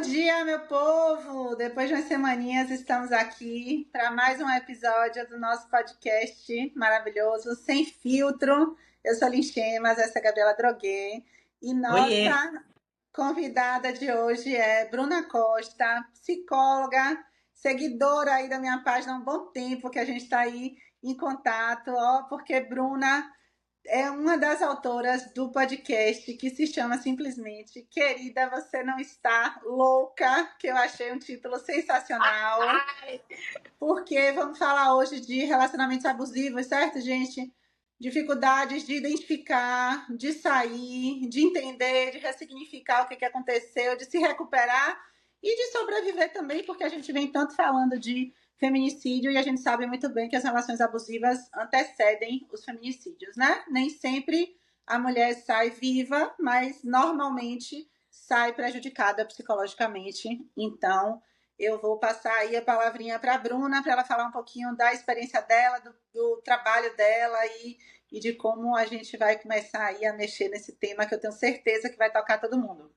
dia, meu povo! Depois de umas semaninhas, estamos aqui para mais um episódio do nosso podcast maravilhoso, Sem Filtro. Eu sou a Lin Chemas, essa é a Gabriela Droguet. E Oiê, nossa convidada de hoje é Bruna Costa, psicóloga, seguidora aí da minha página há um bom tempo que a gente está aí em contato, ó, porque Bruna é uma das autoras do podcast que se chama simplesmente Querida, Você Não Está Louca, que eu achei um título sensacional, porque vamos falar hoje de relacionamentos abusivos, certo, gente? Dificuldades de identificar, de sair, de entender, de ressignificar o que aconteceu, de se recuperar e de sobreviver também, porque a gente vem tanto falando de feminicídio e a gente sabe muito bem que as relações abusivas antecedem os feminicídios, né? Nem sempre a mulher sai viva, mas normalmente sai prejudicada psicologicamente. Então, eu vou passar aí a palavrinha para a Bruna, para ela falar um pouquinho da experiência dela, do trabalho dela e de como a gente vai começar aí a mexer nesse tema que eu tenho certeza que vai tocar todo mundo.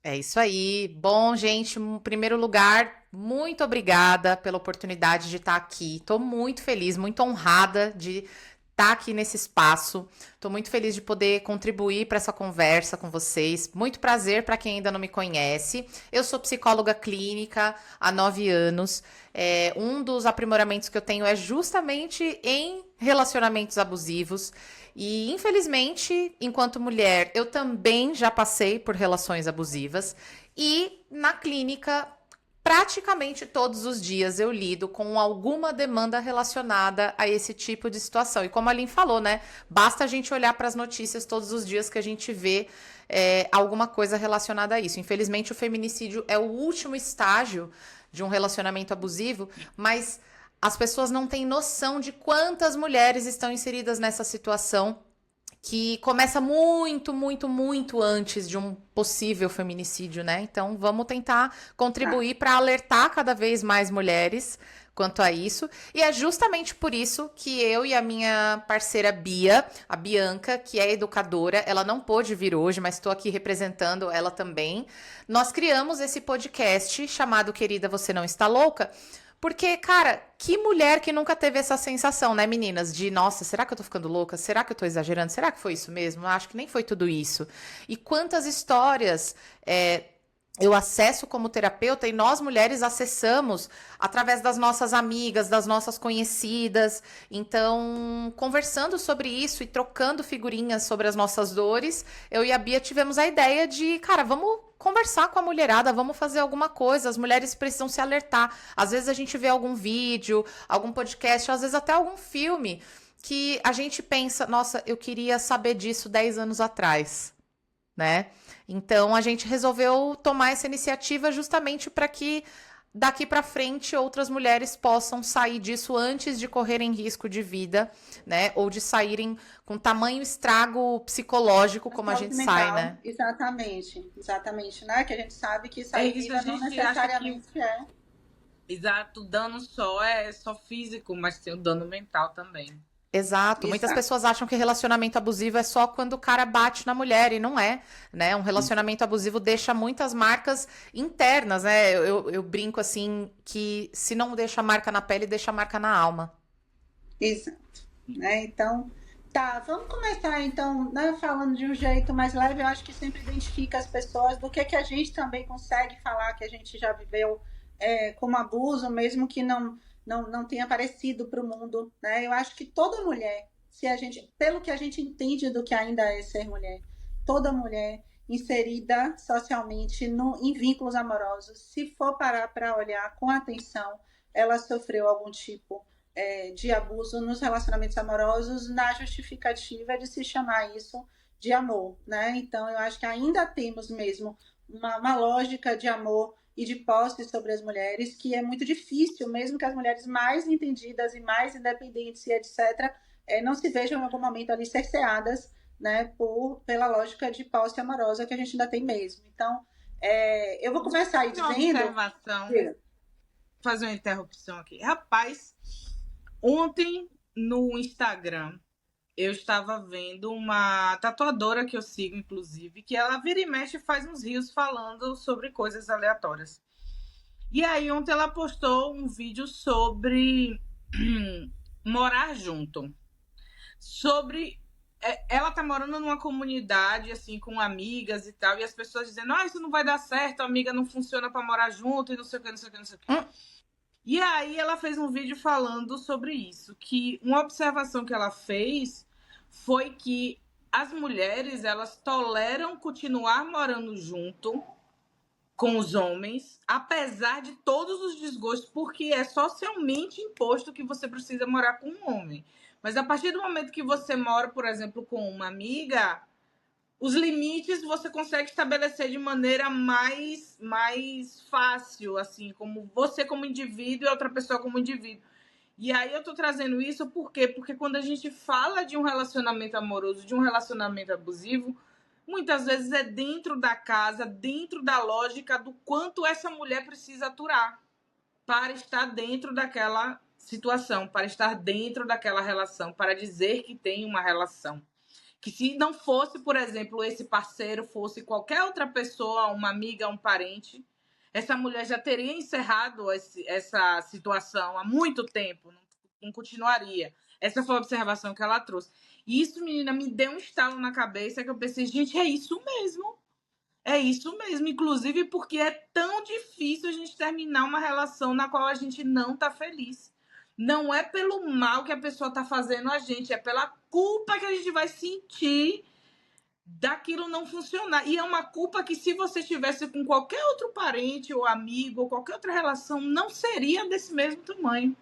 É isso aí. Bom, gente, em primeiro lugar, muito obrigada pela oportunidade de estar aqui. Estou muito feliz, muito honrada de estar aqui nesse espaço. Estou muito feliz de poder contribuir para essa conversa com vocês. Muito prazer para quem ainda não me conhece. Eu sou psicóloga clínica há 9 anos. Um dos aprimoramentos que eu tenho é justamente em relacionamentos abusivos. E, infelizmente, enquanto mulher, eu também já passei por relações abusivas. E na clínica, praticamente todos os dias eu lido com alguma demanda relacionada a esse tipo de situação. E como a Aline falou, né? Basta a gente olhar para as notícias todos os dias que a gente vê alguma coisa relacionada a isso. Infelizmente, o feminicídio é o último estágio de um relacionamento abusivo, mas as pessoas não têm noção de quantas mulheres estão inseridas nessa situação que começa muito, muito, muito antes de um possível feminicídio, né? Então, vamos tentar contribuir para alertar cada vez mais mulheres quanto a isso. E é justamente por isso que eu e a minha parceira Bia, a Bianca, que é educadora, ela não pôde vir hoje, mas estou aqui representando ela também. Nós criamos esse podcast chamado Querida, Você Não Está Louca? Porque, cara, que mulher que nunca teve essa sensação, né, meninas? De, nossa, será que eu tô ficando louca? Será que eu tô exagerando? Será que foi isso mesmo? Acho que nem foi tudo isso. E quantas histórias eu acesso como terapeuta e nós mulheres acessamos através das nossas amigas, das nossas conhecidas. Então, conversando sobre isso e trocando figurinhas sobre as nossas dores, eu e a Bia tivemos a ideia de, cara, vamos conversar com a mulherada, vamos fazer alguma coisa. As mulheres precisam se alertar. Às vezes a gente vê algum vídeo, algum podcast, às vezes até algum filme que a gente pensa, nossa, eu queria saber disso 10 anos atrás, né? Então a gente resolveu tomar essa iniciativa justamente para que daqui para frente outras mulheres possam sair disso antes de correrem risco de vida, né? Ou de saírem com tamanho estrago psicológico como a Saúde gente sai, mental, né? exatamente, né? Que a gente sabe que é sair isso, a viva não gente acha que, necessariamente é. exato, o dano só é só físico, mas tem o dano mental também. Exato. Muitas Exato. pessoas acham que relacionamento abusivo é só quando o cara bate na mulher, e não é, né? Um relacionamento abusivo deixa muitas marcas internas, né? Eu brinco assim que se não deixa marca na pele, deixa marca na alma. Exato. Né? Então, tá, vamos começar então, né, falando de um jeito mais leve. Eu acho que sempre identifica as pessoas do que a gente também consegue falar que a gente já viveu como abuso, mesmo que não tenha aparecido para o mundo, né? Eu acho que toda mulher, se a gente, pelo que a gente entende do que ainda é ser mulher, toda mulher inserida socialmente em vínculos amorosos, se for parar para olhar com atenção, ela sofreu algum tipo de abuso nos relacionamentos amorosos, na justificativa de se chamar isso de amor, né? Então eu acho que ainda temos mesmo uma lógica de amor e de posse sobre as mulheres, que é muito difícil, mesmo que as mulheres mais entendidas e mais independentes e etc., não se vejam em algum momento ali cerceadas, né, pela lógica de posse amorosa que a gente ainda tem mesmo. Então, eu vou começar aí Uma dizendo... observação, fazer uma interrupção aqui. Rapaz, ontem no Instagram eu estava vendo uma tatuadora que eu sigo, inclusive, que ela vira e mexe e faz uns rios falando sobre coisas aleatórias. E aí, ontem ela postou um vídeo sobre morar junto. Sobre. Ela tá morando numa comunidade, assim, com amigas e tal, e as pessoas dizendo: ah, isso não vai dar certo, a amiga não funciona pra morar junto, e não sei o que, não sei o que, não sei o que. E aí ela fez um vídeo falando sobre isso, que uma observação que ela fez foi que as mulheres, elas toleram continuar morando junto com os homens, apesar de todos os desgostos, porque é socialmente imposto que você precisa morar com um homem. Mas a partir do momento que você mora, por exemplo, com uma amiga, os limites você consegue estabelecer de maneira mais fácil, assim, como você como indivíduo e outra pessoa como indivíduo. E aí eu tô trazendo isso por quê? Porque quando a gente fala de um relacionamento amoroso, de um relacionamento abusivo, muitas vezes é dentro da casa, dentro da lógica do quanto essa mulher precisa aturar para estar dentro daquela situação, para estar dentro daquela relação, para dizer que tem uma relação. Que se não fosse, por exemplo, esse parceiro, fosse qualquer outra pessoa, uma amiga, um parente, essa mulher já teria encerrado essa situação há muito tempo, não continuaria. Essa foi a observação que ela trouxe. E isso, menina, me deu um estalo na cabeça que eu pensei, gente, é isso mesmo. É isso mesmo, inclusive porque é tão difícil a gente terminar uma relação na qual a gente não tá feliz. Não é pelo mal que a pessoa tá fazendo a gente, é pela culpa que a gente vai sentir daquilo não funcionar. E é uma culpa que, se você tivesse com qualquer outro parente ou amigo ou qualquer outra relação, não seria desse mesmo tamanho.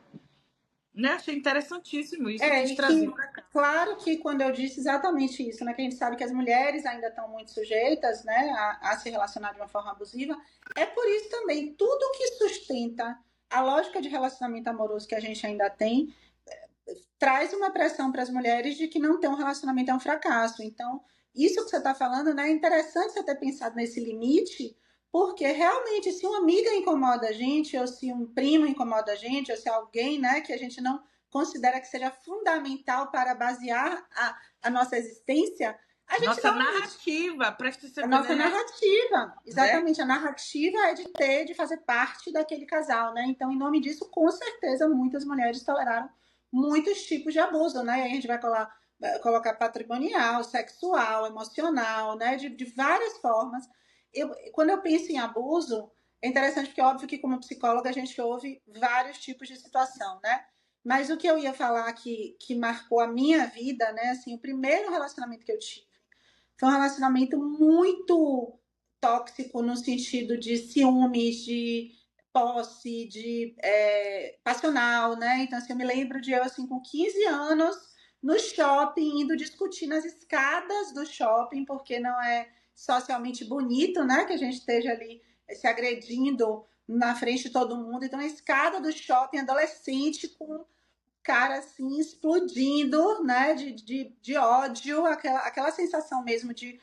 Né? Achei interessantíssimo isso. E que, claro que quando eu disse exatamente isso, né, que a gente sabe que as mulheres ainda estão muito sujeitas, né, a se relacionar de uma forma abusiva, é por isso também, tudo que sustenta a lógica de relacionamento amoroso que a gente ainda tem, traz uma pressão para as mulheres de que não ter um relacionamento é um fracasso. Então, isso que você está falando, né, é interessante você ter pensado nesse limite, porque realmente, se uma amiga incomoda a gente, ou se um primo incomoda a gente, ou se alguém, né, que a gente não considera que seja fundamental para basear a nossa existência, a gente nossa narrativa, presta atenção. A nossa narrativa, exatamente, a narrativa é de fazer parte daquele casal, né? Então, em nome disso, com certeza, muitas mulheres toleraram muitos tipos de abuso, né? E aí a gente vai colocar patrimonial, sexual, emocional, né? De várias formas. Quando eu penso em abuso, é interessante porque, óbvio, que como psicóloga a gente ouve vários tipos de situação, né? Mas o que eu ia falar que marcou a minha vida, né? Assim, o primeiro relacionamento que eu tive foi um relacionamento muito tóxico no sentido de ciúmes, de posse, de passional, né? Então, assim, eu me lembro de eu, assim, com 15 anos, no shopping, indo discutir nas escadas do shopping, porque não é socialmente bonito, né? Que a gente esteja ali se agredindo na frente de todo mundo. Então, a escada do shopping, adolescente, com cara assim explodindo, né, de ódio, aquela sensação mesmo de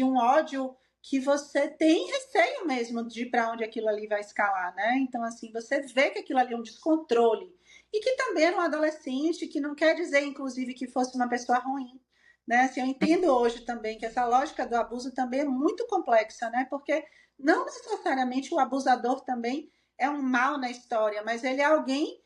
um ódio que você tem receio mesmo de ir para onde aquilo ali vai escalar, né? Então, assim, você vê que aquilo ali é um descontrole. E que também era um adolescente, que não quer dizer, inclusive, que fosse uma pessoa ruim, né? Assim, eu entendo hoje também que essa lógica do abuso também é muito complexa, né? Porque não necessariamente o abusador também é um mal na história, mas ele é alguém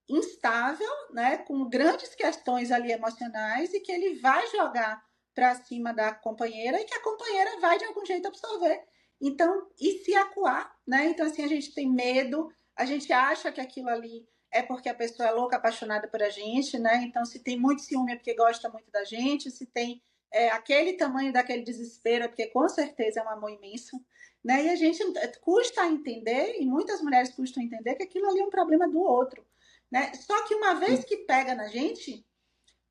instável, né, com grandes questões ali emocionais e que ele vai jogar para cima da companheira e que a companheira vai de algum jeito absorver. Então, e se acuar, né? Então, assim, a gente tem medo, a gente acha que aquilo ali é porque a pessoa é louca, apaixonada por a gente, né? Então, se tem muito ciúme é porque gosta muito da gente, se tem aquele tamanho daquele desespero é porque com certeza é um amor imenso, né? E a gente custa entender, e muitas mulheres custam entender que aquilo ali é um problema do outro. Né? Só que uma vez que pega na gente,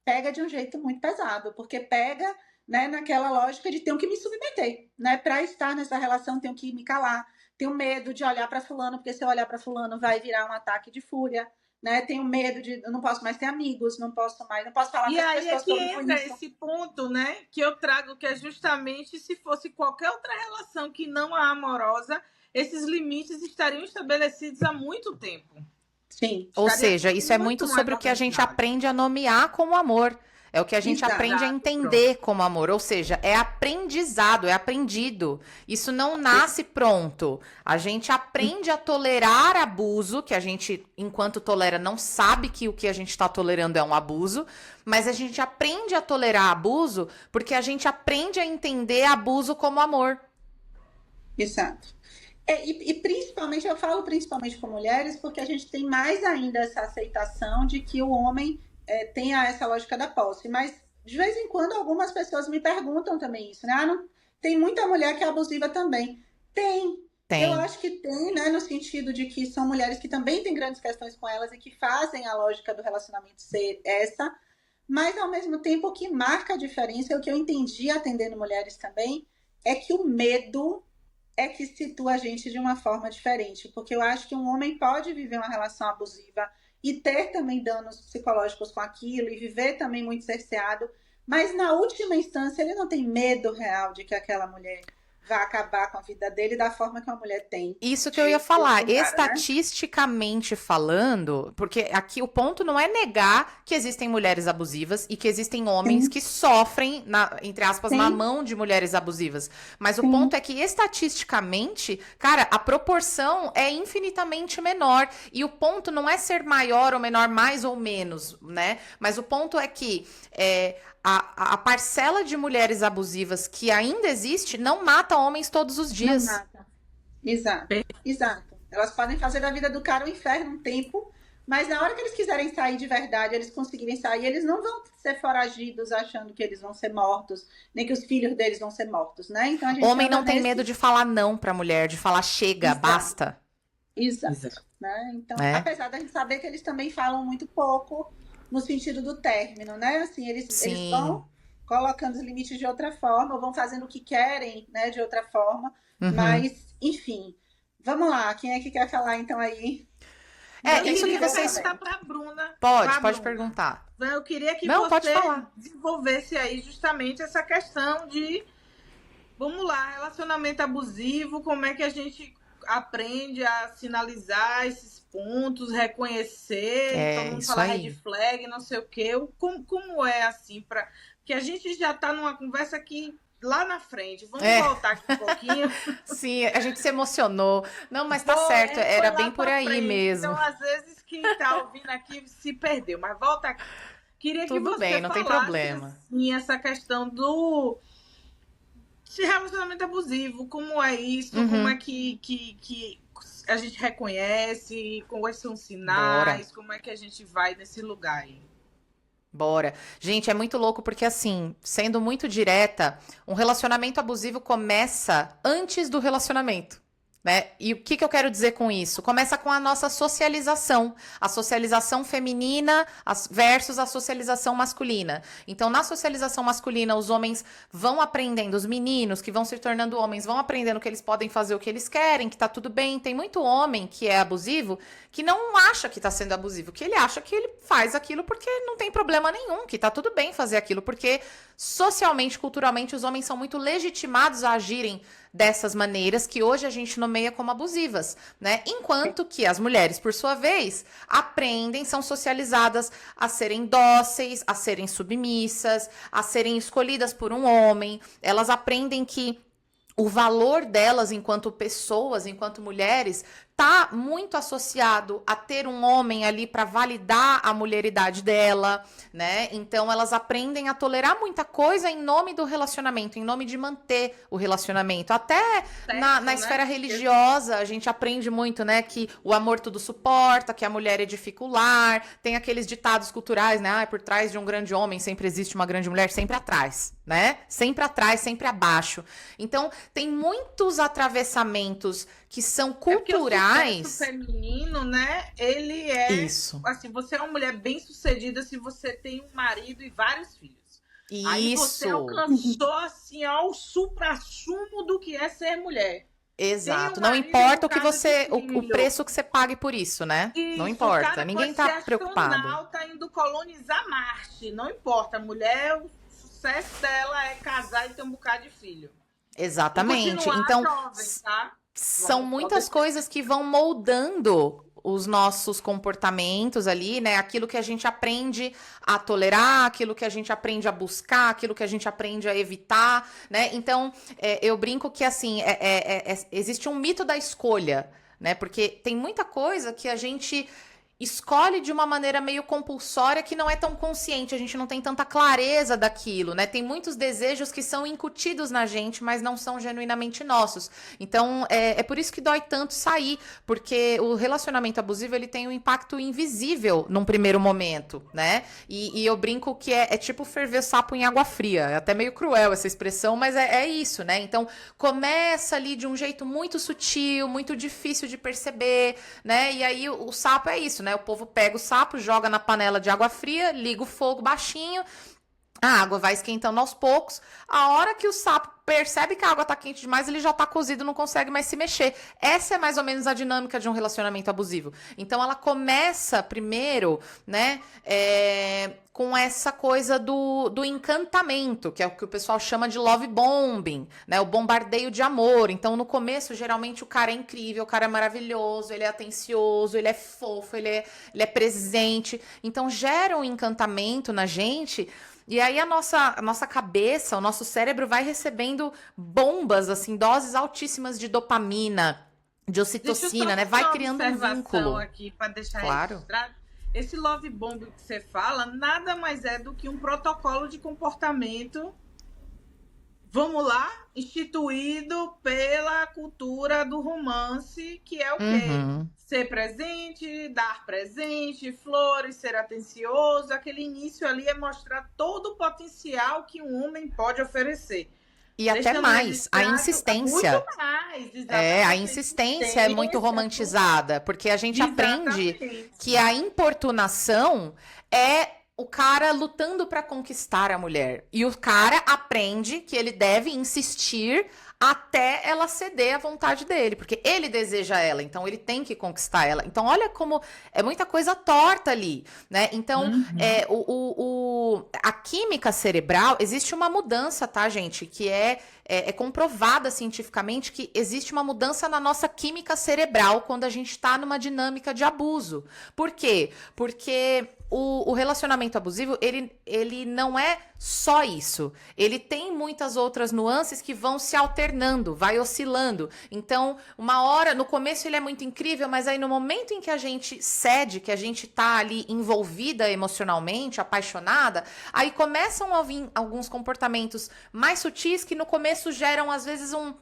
pega de um jeito muito pesado, porque pega, né, naquela lógica de tenho que me submeter, né? Para estar nessa relação, tenho que me calar, tenho medo de olhar para fulano, porque se eu olhar para fulano vai virar um ataque de fúria, né? Tenho medo de eu não posso mais ter amigos, não posso falar com as pessoas. E aí é que entra esse ponto, né, que eu trago, que é justamente se fosse qualquer outra relação que não a amorosa, esses limites estariam estabelecidos há muito tempo. Sim. Ou seja, isso é muito sobre o que a gente aprende a nomear como amor. É o que a gente Exato. aprende a entender como amor. Ou seja, é aprendizado, é aprendido. Isso não nasce pronto. A gente aprende a tolerar abuso, que a gente, enquanto tolera, não sabe que o que a gente está tolerando é um abuso. Mas a gente aprende a tolerar abuso porque a gente aprende a entender abuso como amor. Exato. E principalmente, eu falo principalmente com mulheres, porque a gente tem mais ainda essa aceitação de que o homem tenha essa lógica da posse. Mas, de vez em quando, algumas pessoas me perguntam também isso, né? Tem muita mulher que é abusiva também. Tem. Eu Tem. acho que tem, né? No sentido de que são mulheres que também têm grandes questões com elas e que fazem a lógica do relacionamento ser essa. Mas, ao mesmo tempo, o que marca a diferença, o que eu entendi atendendo mulheres também, é que o medo é que situa a gente de uma forma diferente, porque eu acho que um homem pode viver uma relação abusiva e ter também danos psicológicos com aquilo e viver também muito cerceado, mas na última instância ele não tem medo real de que aquela mulher vá acabar com a vida dele da forma que uma mulher tem. Isso que eu ia falar, Né? estatisticamente falando, porque aqui o ponto não é negar que existem mulheres abusivas e que existem homens Sim. que sofrem, entre aspas, Sim. na mão de mulheres abusivas. Mas o Sim. ponto é que estatisticamente, cara, a proporção é infinitamente menor. E o ponto não é ser maior ou menor, mais ou menos, né? Mas o ponto é que a parcela de mulheres abusivas que ainda existe não mata homens todos os dias. Não mata. Exato. Elas podem fazer da vida do cara um inferno um tempo, mas na hora que eles quiserem sair de verdade, eles conseguirem sair, eles não vão ser foragidos achando que eles vão ser mortos, nem que os filhos deles vão ser mortos, né? Então a gente Homem anda não tem nesse- medo de falar não pra mulher, de falar chega, Exato. basta. Exato. Né? Então, É. apesar da gente saber que eles também falam muito pouco no sentido do término, né? Assim, eles Sim. vão colocando os limites de outra forma, ou vão fazendo o que querem, né, de outra forma. Uhum. Mas, enfim, vamos lá. Quem é que quer falar, então, aí? É, isso que vocês... perguntar pra Bruna. Pode Pra pode Bruna. perguntar. Eu queria que Não, pode você falar. desenvolvesse aí justamente essa questão de, vamos lá, relacionamento abusivo, como é que a gente aprende a sinalizar esses pontos, reconhecer, todo mundo isso fala aí. red flag, não sei o quê. Como é assim, porque a gente já tá numa conversa aqui lá na frente. Vamos voltar aqui um pouquinho. Sim, a gente se emocionou. Não, mas tá Foi, certo, foi era lá bem por pra aí frente. mesmo. Então, às vezes, quem tá ouvindo aqui se perdeu, mas volta aqui. Queria que Tudo você bem, não tem falasse, problema. assim, essa questão de relacionamento abusivo, como é isso, Uhum. como é que a gente reconhece, quais são os sinais, como é que a gente vai nesse lugar aí. Bora. Gente, é muito louco porque, assim, sendo muito direta, um relacionamento abusivo começa antes do relacionamento, né? E o que eu quero dizer com isso? Começa com a nossa socialização. A socialização feminina versus a socialização masculina. Então, na socialização masculina, os homens vão aprendendo, os meninos que vão se tornando homens, vão aprendendo que eles podem fazer o que eles querem, que tá tudo bem. Tem muito homem que é abusivo que não acha que tá sendo abusivo, que ele acha que ele faz aquilo porque não tem problema nenhum, que tá tudo bem fazer aquilo, porque socialmente, culturalmente, os homens são muito legitimados a agirem dessas maneiras que hoje a gente nomeia como abusivas, né? Enquanto que as mulheres, por sua vez, aprendem, são socializadas a serem dóceis, a serem submissas, a serem escolhidas por um homem. Elas aprendem que o valor delas enquanto pessoas, enquanto mulheres, tá muito associado a ter um homem ali para validar a mulheridade dela, né? Então elas aprendem a tolerar muita coisa em nome do relacionamento, em nome de manter o relacionamento. Até na esfera religiosa a gente aprende muito, né? Que o amor tudo suporta, que a mulher edifica o lar. Tem aqueles ditados culturais, né? Ah, por trás de um grande homem sempre existe uma grande mulher, sempre atrás, né? Sempre atrás, sempre abaixo. Então tem muitos atravessamentos que são culturais. O sucesso feminino, né? Ele é Isso. Assim, você é uma mulher bem sucedida se você tem um marido e vários filhos. Isso. Aí você alcançou assim ao suprassumo do que é ser mulher. Exato. Tem um não marido importa o que educado você, de o filho. preço que você pague por isso, né? Isso, não o importa. cara Ninguém pode tá ser preocupado. astronauta indo colonizar Marte. Não importa. A mulher, o sucesso dela é casar e ter um bocado de filho. Exatamente. E continuar Então, jovem, tá? são Vamos muitas poder- coisas que vão moldando os nossos comportamentos ali, né? Aquilo que a gente aprende a tolerar, aquilo que a gente aprende a buscar, aquilo que a gente aprende a evitar, né? Então, eu brinco que, assim, existe um mito da escolha, né? Porque tem muita coisa que a gente escolhe de uma maneira meio compulsória que não é tão consciente, a gente não tem tanta clareza daquilo, né? Tem muitos desejos que são incutidos na gente, mas não são genuinamente nossos. Então, é por isso que dói tanto sair, porque o relacionamento abusivo, ele tem um impacto invisível num primeiro momento, né? E eu brinco que é tipo ferver sapo em água fria, é até meio cruel essa expressão, mas é isso, né? Então, começa ali de um jeito muito sutil, muito difícil de perceber, né? E aí o sapo é isso, né? O povo pega o sapo, joga na panela de água fria, liga o fogo baixinho, a água vai esquentando aos poucos. A hora que o sapo percebe que a água tá quente demais, ele já tá cozido, não consegue mais se mexer. Essa é mais ou menos a dinâmica de um relacionamento abusivo. Então, ela começa primeiro, né, com essa coisa do encantamento, que é o que o pessoal chama de love bombing, né, o bombardeio de amor. Então, no começo, geralmente, o cara é incrível, o cara é maravilhoso, ele é atencioso, ele é fofo, ele é presente. Então, gera um encantamento na gente. E aí a nossa cabeça, o nosso cérebro vai recebendo bombas, assim, doses altíssimas de dopamina, de ocitocina, né? Vai criando um vínculo. Aqui para deixar claro. Registrado. Esse love bomb que você fala, nada mais é do que um protocolo de comportamento, vamos lá, instituído pela cultura do romance, que é o quê? Ser presente, dar presente, flores, ser atencioso. Aquele início ali é mostrar todo o potencial que um homem pode oferecer. E até mais, a insistência. Muito mais, exatamente. A insistência é muito romantizada, porque a gente aprende que a importunação é o cara lutando para conquistar a mulher. E o cara aprende que ele deve insistir até ela ceder à vontade dele, porque ele deseja ela, então ele tem que conquistar ela. Então, olha como é muita coisa torta ali, né? Então, a química cerebral, existe uma mudança, tá, gente? Que é comprovada cientificamente que existe uma mudança na nossa química cerebral quando a gente está numa dinâmica de abuso. Por quê? Porque o relacionamento abusivo, ele não é só isso. Ele tem muitas outras nuances que vão se alternando, vai oscilando. Então, uma hora, no começo ele é muito incrível, mas aí no momento em que a gente cede, que a gente tá ali envolvida emocionalmente, apaixonada, aí começam a vir alguns comportamentos mais sutis que no começo geram, às vezes, um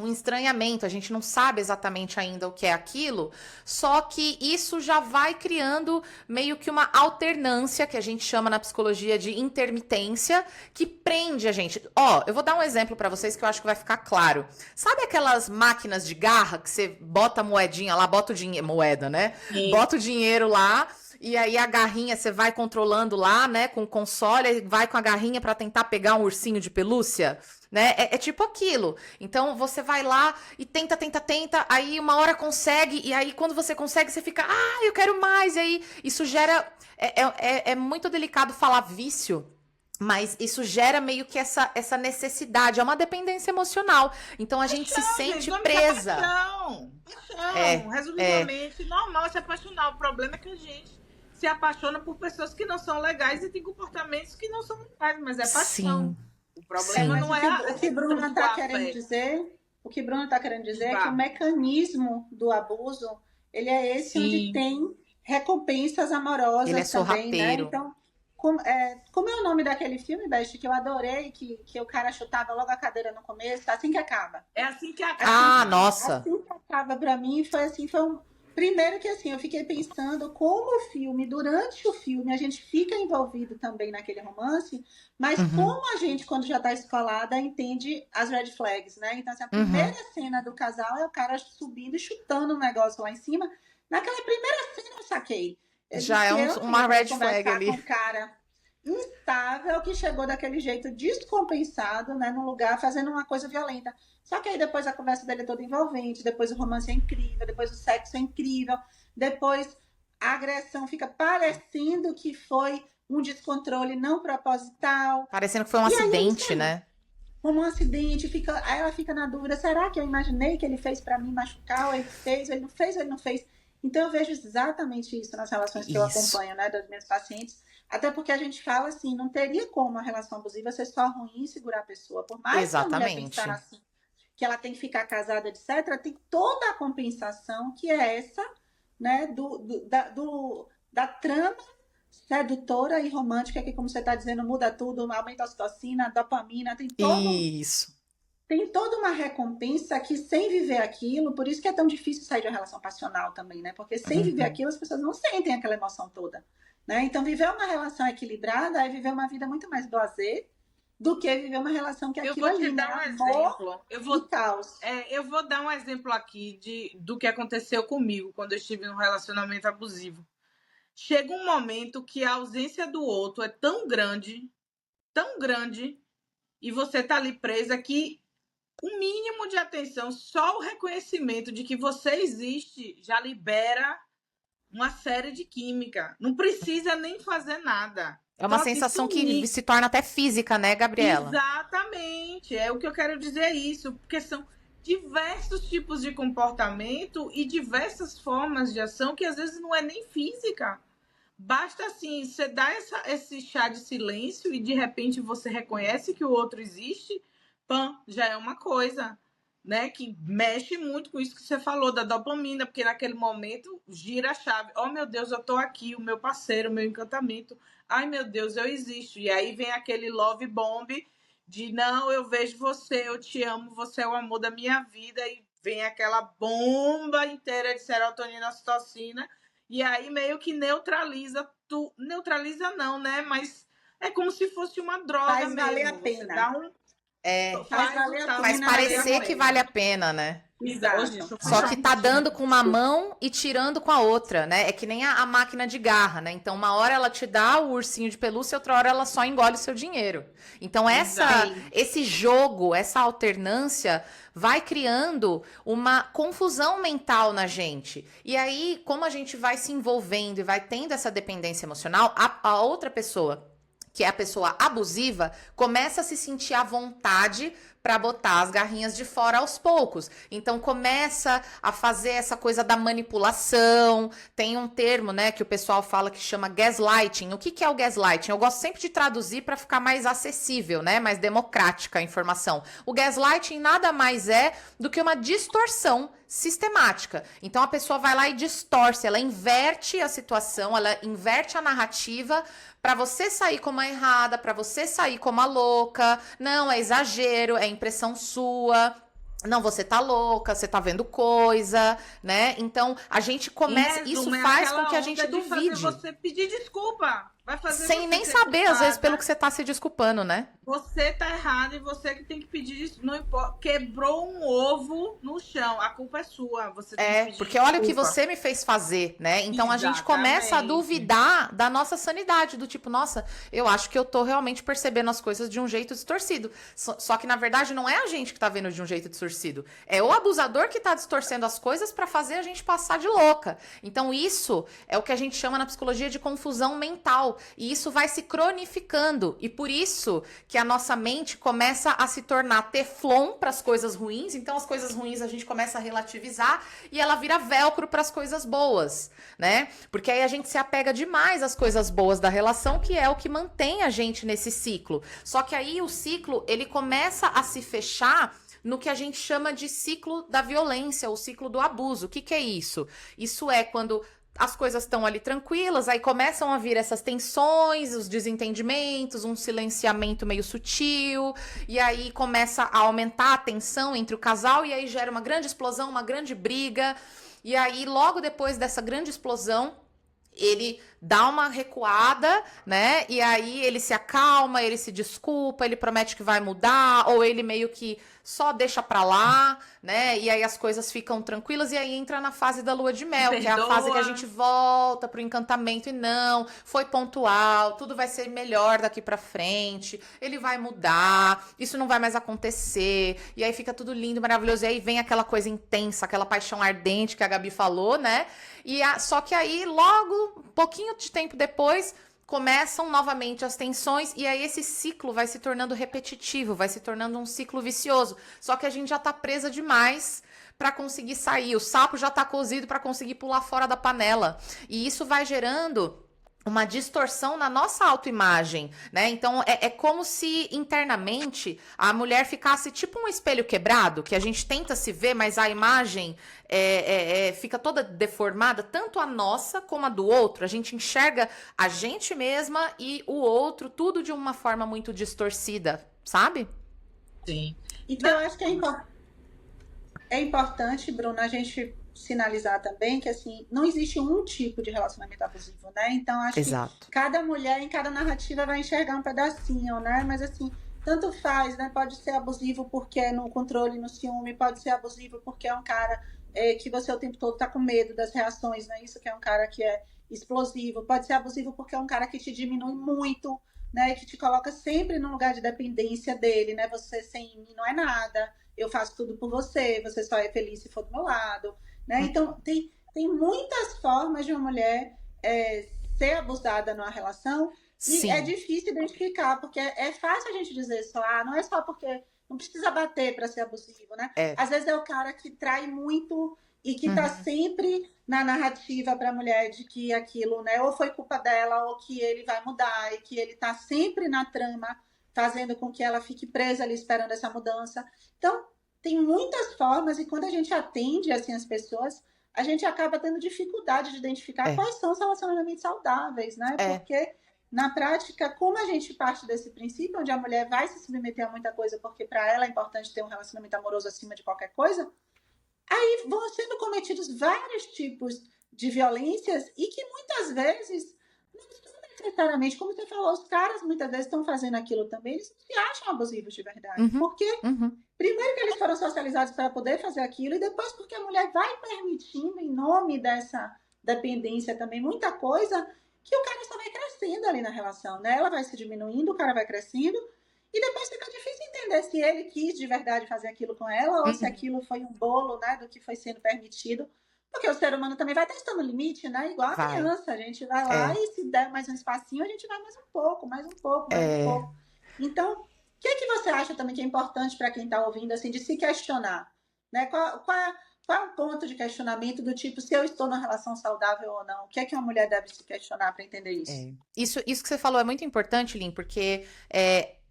estranhamento, a gente não sabe exatamente ainda o que é aquilo, só que isso já vai criando meio que uma alternância, que a gente chama na psicologia de intermitência, que prende a gente. Eu vou dar um exemplo para vocês que eu acho que vai ficar claro. Sabe aquelas máquinas de garra que você bota a moedinha lá, bota o dinheiro, moeda, né? Sim. Bota o dinheiro lá, e aí a garrinha você vai controlando lá, né, com o console, vai com a garrinha para tentar pegar um ursinho de pelúcia, né? É tipo aquilo. Então você vai lá e tenta, aí uma hora consegue, e aí quando você consegue, você fica, eu quero mais, e aí isso gera, é muito delicado falar vício, mas isso gera meio que essa necessidade, é uma dependência emocional. Então a gente se sente presa. Paixão. Resumidamente, normal se apaixonar. O problema é que a gente se apaixona por pessoas que não são legais e tem comportamentos que não são legais, mas é paixão. Sim. O problema não é o que Bruna está querendo dizer. O que Bruna está querendo dizer é que o mecanismo do abuso, ele é esse. Sim. Onde tem recompensas amorosas. Ele é também, sorrateiro. Né? Então, como é o nome daquele filme, Beth, que eu adorei, que o cara chutava logo a cadeira no começo, assim que acaba. É assim que acaba. Nossa. Assim que acaba pra mim, foi primeiro que assim, eu fiquei pensando como o filme, durante o filme, a gente fica envolvido também naquele romance, mas como a gente, quando já tá escolada, entende as red flags, né? Então, assim, a primeira cena do casal é o cara subindo e chutando um negócio lá em cima. Naquela primeira cena eu saquei. Já é uma red flag ali. Com um cara instável que chegou daquele jeito descompensado, né, no lugar, fazendo uma coisa violenta. Só que aí depois a conversa dele é toda envolvente, depois o romance é incrível, depois o sexo é incrível, depois a agressão fica parecendo que foi um descontrole não proposital. Parecendo que foi um acidente, né? Como um acidente, aí ela fica na dúvida, será que eu imaginei que ele fez pra me machucar, ou ele fez, ou ele não fez, ou ele não fez? Então, eu vejo exatamente isso nas relações que eu Isso. acompanho, né, das minhas pacientes, até porque a gente fala assim, não teria como a relação abusiva ser só ruim e segurar a pessoa. Por mais que a mulher pensar Exatamente. assim, que ela tem que ficar casada, etc., tem toda a compensação que é essa, né, da trama sedutora e romântica, que, como você está dizendo, muda tudo, aumenta a ocitocina, a dopamina, Isso. tem toda uma recompensa que, sem viver aquilo, por isso que é tão difícil sair de uma relação passional também, né? Porque sem viver Uhum. aquilo, as pessoas não sentem aquela emoção toda, né? Então, viver uma relação equilibrada é viver uma vida muito mais blasé do que viver uma relação que é Eu aquilo vou te ali, né? dar um Amor exemplo. e caos. Eu vou dar um exemplo aqui do que aconteceu comigo quando eu estive num relacionamento abusivo. Chega um momento que a ausência do outro é tão grande, e você tá ali presa que o mínimo de atenção, só o reconhecimento de que você existe já libera uma série de química. Não precisa nem fazer nada. É uma Então, assim, sensação que sumir. se torna até física, né, Gabriela? Exatamente. É o que eu quero dizer isso, porque são diversos tipos de comportamento e diversas formas de ação que às vezes não é nem física. Basta assim, você dá esse chá de silêncio e de repente você reconhece que o outro existe, pã, já é uma coisa, né? Que mexe muito com isso que você falou da dopamina, porque naquele momento gira a chave. Oh, meu Deus, eu tô aqui, o meu parceiro, o meu encantamento. Ai, meu Deus, eu existo. E aí vem aquele love bomb de não, eu vejo você, eu te amo, você é o amor da minha vida, e vem aquela bomba inteira de serotonina, ocitocina, e aí meio que neutraliza tu, neutraliza não, né? Mas é como se fosse uma droga Faz valer a mesmo. Você dá pena. um É, Faz faz o valer a tal faz pena valer a parecer que pena. vale a pena, né? Hoje, Exato. Só que tá dando rapidinho. com uma mão e tirando com a outra, né? É que nem a máquina de garra, né? Então, uma hora ela te dá o ursinho de pelúcia, outra hora ela só engole o seu dinheiro. Então, Exato. esse jogo, essa alternância vai criando uma confusão mental na gente. E aí, como a gente vai se envolvendo e vai tendo essa dependência emocional, a outra pessoa, que é a pessoa abusiva, começa a se sentir à vontade para botar as garrinhas de fora aos poucos. Então começa a fazer essa coisa da manipulação. Tem um termo, né, que o pessoal fala que chama gaslighting. O que é o gaslighting? Eu gosto sempre de traduzir para ficar mais acessível, né, mais democrática a informação. O gaslighting nada mais é do que uma distorção sistemática. Então a pessoa vai lá e distorce, ela inverte a situação, ela inverte a narrativa para você sair como a errada, para você sair como a louca. Não, é exagero, é impressão sua. Não, você tá louca, você tá vendo coisa, né? Então, a gente Em começa, isso resumo, é faz com aquela que a gente onda de fazer duvide, você pedir desculpa. Vai fazer sem você nem ser saber às vezes pelo culpada. que você tá se desculpando, né? Você tá errado e você que tem que pedir desculpa. Não importa. Quebrou um ovo no chão. A culpa é sua. Você tem que É, pedir porque olha o que desculpa. você me fez fazer, né? Então a gente começa a Exatamente. duvidar da nossa sanidade, do tipo, nossa, eu acho que eu tô realmente percebendo as coisas de um jeito distorcido. Só que na verdade não é a gente que tá vendo de um jeito distorcido, é o abusador que tá distorcendo as coisas pra fazer a gente passar de louca. Então isso é o que a gente chama na psicologia de confusão mental, e isso vai se cronificando, e por isso que a nossa mente começa a se tornar teflon para as coisas ruins. Então as coisas ruins a gente começa a relativizar e ela vira velcro para as coisas boas, né? Porque aí a gente se apega demais às coisas boas da relação, que é o que mantém a gente nesse ciclo. Só que aí o ciclo, ele começa a se fechar no que a gente chama de ciclo da violência, o ciclo do abuso. O que é isso? Isso é quando as coisas estão ali tranquilas, aí começam a vir essas tensões, os desentendimentos, um silenciamento meio sutil, e aí começa a aumentar a tensão entre o casal, e aí gera uma grande explosão, uma grande briga, e aí logo depois dessa grande explosão, ele dá uma recuada, né? E aí ele se acalma, ele se desculpa, ele promete que vai mudar, ou ele meio que só deixa pra lá, né? E aí as coisas ficam tranquilas, e aí entra na fase da lua de mel, que é a fase que a gente volta pro encantamento, e não, foi pontual, tudo vai ser melhor daqui pra frente, ele vai mudar, isso não vai mais acontecer, e aí fica tudo lindo, maravilhoso, e aí vem aquela coisa intensa, aquela paixão ardente que a Gabi falou, né? Só que aí, logo, um pouquinho de tempo depois, começam novamente as tensões, e aí esse ciclo vai se tornando repetitivo, vai se tornando um ciclo vicioso. Só que a gente já tá presa demais para conseguir sair, o sapo já tá cozido para conseguir pular fora da panela. E isso vai gerando uma distorção na nossa autoimagem, né? Então, é como se internamente a mulher ficasse tipo um espelho quebrado, que a gente tenta se ver, mas a imagem fica toda deformada, tanto a nossa como a do outro. A gente enxerga a gente mesma e o outro, tudo de uma forma muito distorcida, sabe? Sim. Então, eu acho que é importante, Bruna, a gente sinalizar também que, assim, não existe um tipo de relacionamento abusivo, né? Então, acho Exato. que cada mulher, em cada narrativa, vai enxergar um pedacinho, né? Mas, assim, tanto faz, né? Pode ser abusivo porque é no controle, no ciúme, pode ser abusivo porque é um cara que você o tempo todo tá com medo das reações, né? Isso que é um cara que é explosivo. Pode ser abusivo porque é um cara que te diminui muito, né? Que te coloca sempre no lugar de dependência dele, né? Você sem mim não é nada, eu faço tudo por você, você só é feliz se for do meu lado, né? Então, tem muitas formas de uma mulher ser abusada numa relação e é Sim. difícil identificar, porque é fácil a gente dizer só, não é só porque não precisa bater para ser abusivo, né? É. Às vezes é o cara que trai muito e que tá Uhum. sempre na narrativa para a mulher de que aquilo, né, ou foi culpa dela, ou que ele vai mudar, e que ele tá sempre na trama, fazendo com que ela fique presa ali esperando essa mudança. Então, tem muitas formas, e quando a gente atende assim as pessoas, a gente acaba tendo dificuldade de identificar É. quais são os relacionamentos saudáveis, né? É. Porque na prática, como a gente parte desse princípio, onde a mulher vai se submeter a muita coisa, porque para ela é importante ter um relacionamento amoroso acima de qualquer coisa, aí vão sendo cometidos vários tipos de violências e que muitas vezes não são necessariamente, como você falou, os caras muitas vezes estão fazendo aquilo também, eles se acham abusivos de verdade. Uhum. Porque, Uhum. primeiro, que eles foram socializados para poder fazer aquilo, e depois porque a mulher vai permitindo, em nome dessa dependência também, muita coisa que o cara só vai crescendo ali na relação, né? Ela vai se diminuindo, o cara vai crescendo, e depois fica difícil entender se ele quis de verdade fazer aquilo com ela ou se aquilo foi um bolo, né, do que foi sendo permitido. Porque o ser humano também vai testando o limite, né? Igual a Vai. criança. A gente vai lá e se der mais um espacinho, a gente vai mais um pouco, mais um pouco, mais um pouco. Então, o que você acha também que é importante para quem está ouvindo, assim, de se questionar? Né? Qual é um ponto de questionamento do tipo, se eu estou numa relação saudável ou não? O que é que uma mulher deve se questionar para entender isso? Isso que você falou é muito importante, Lin, porque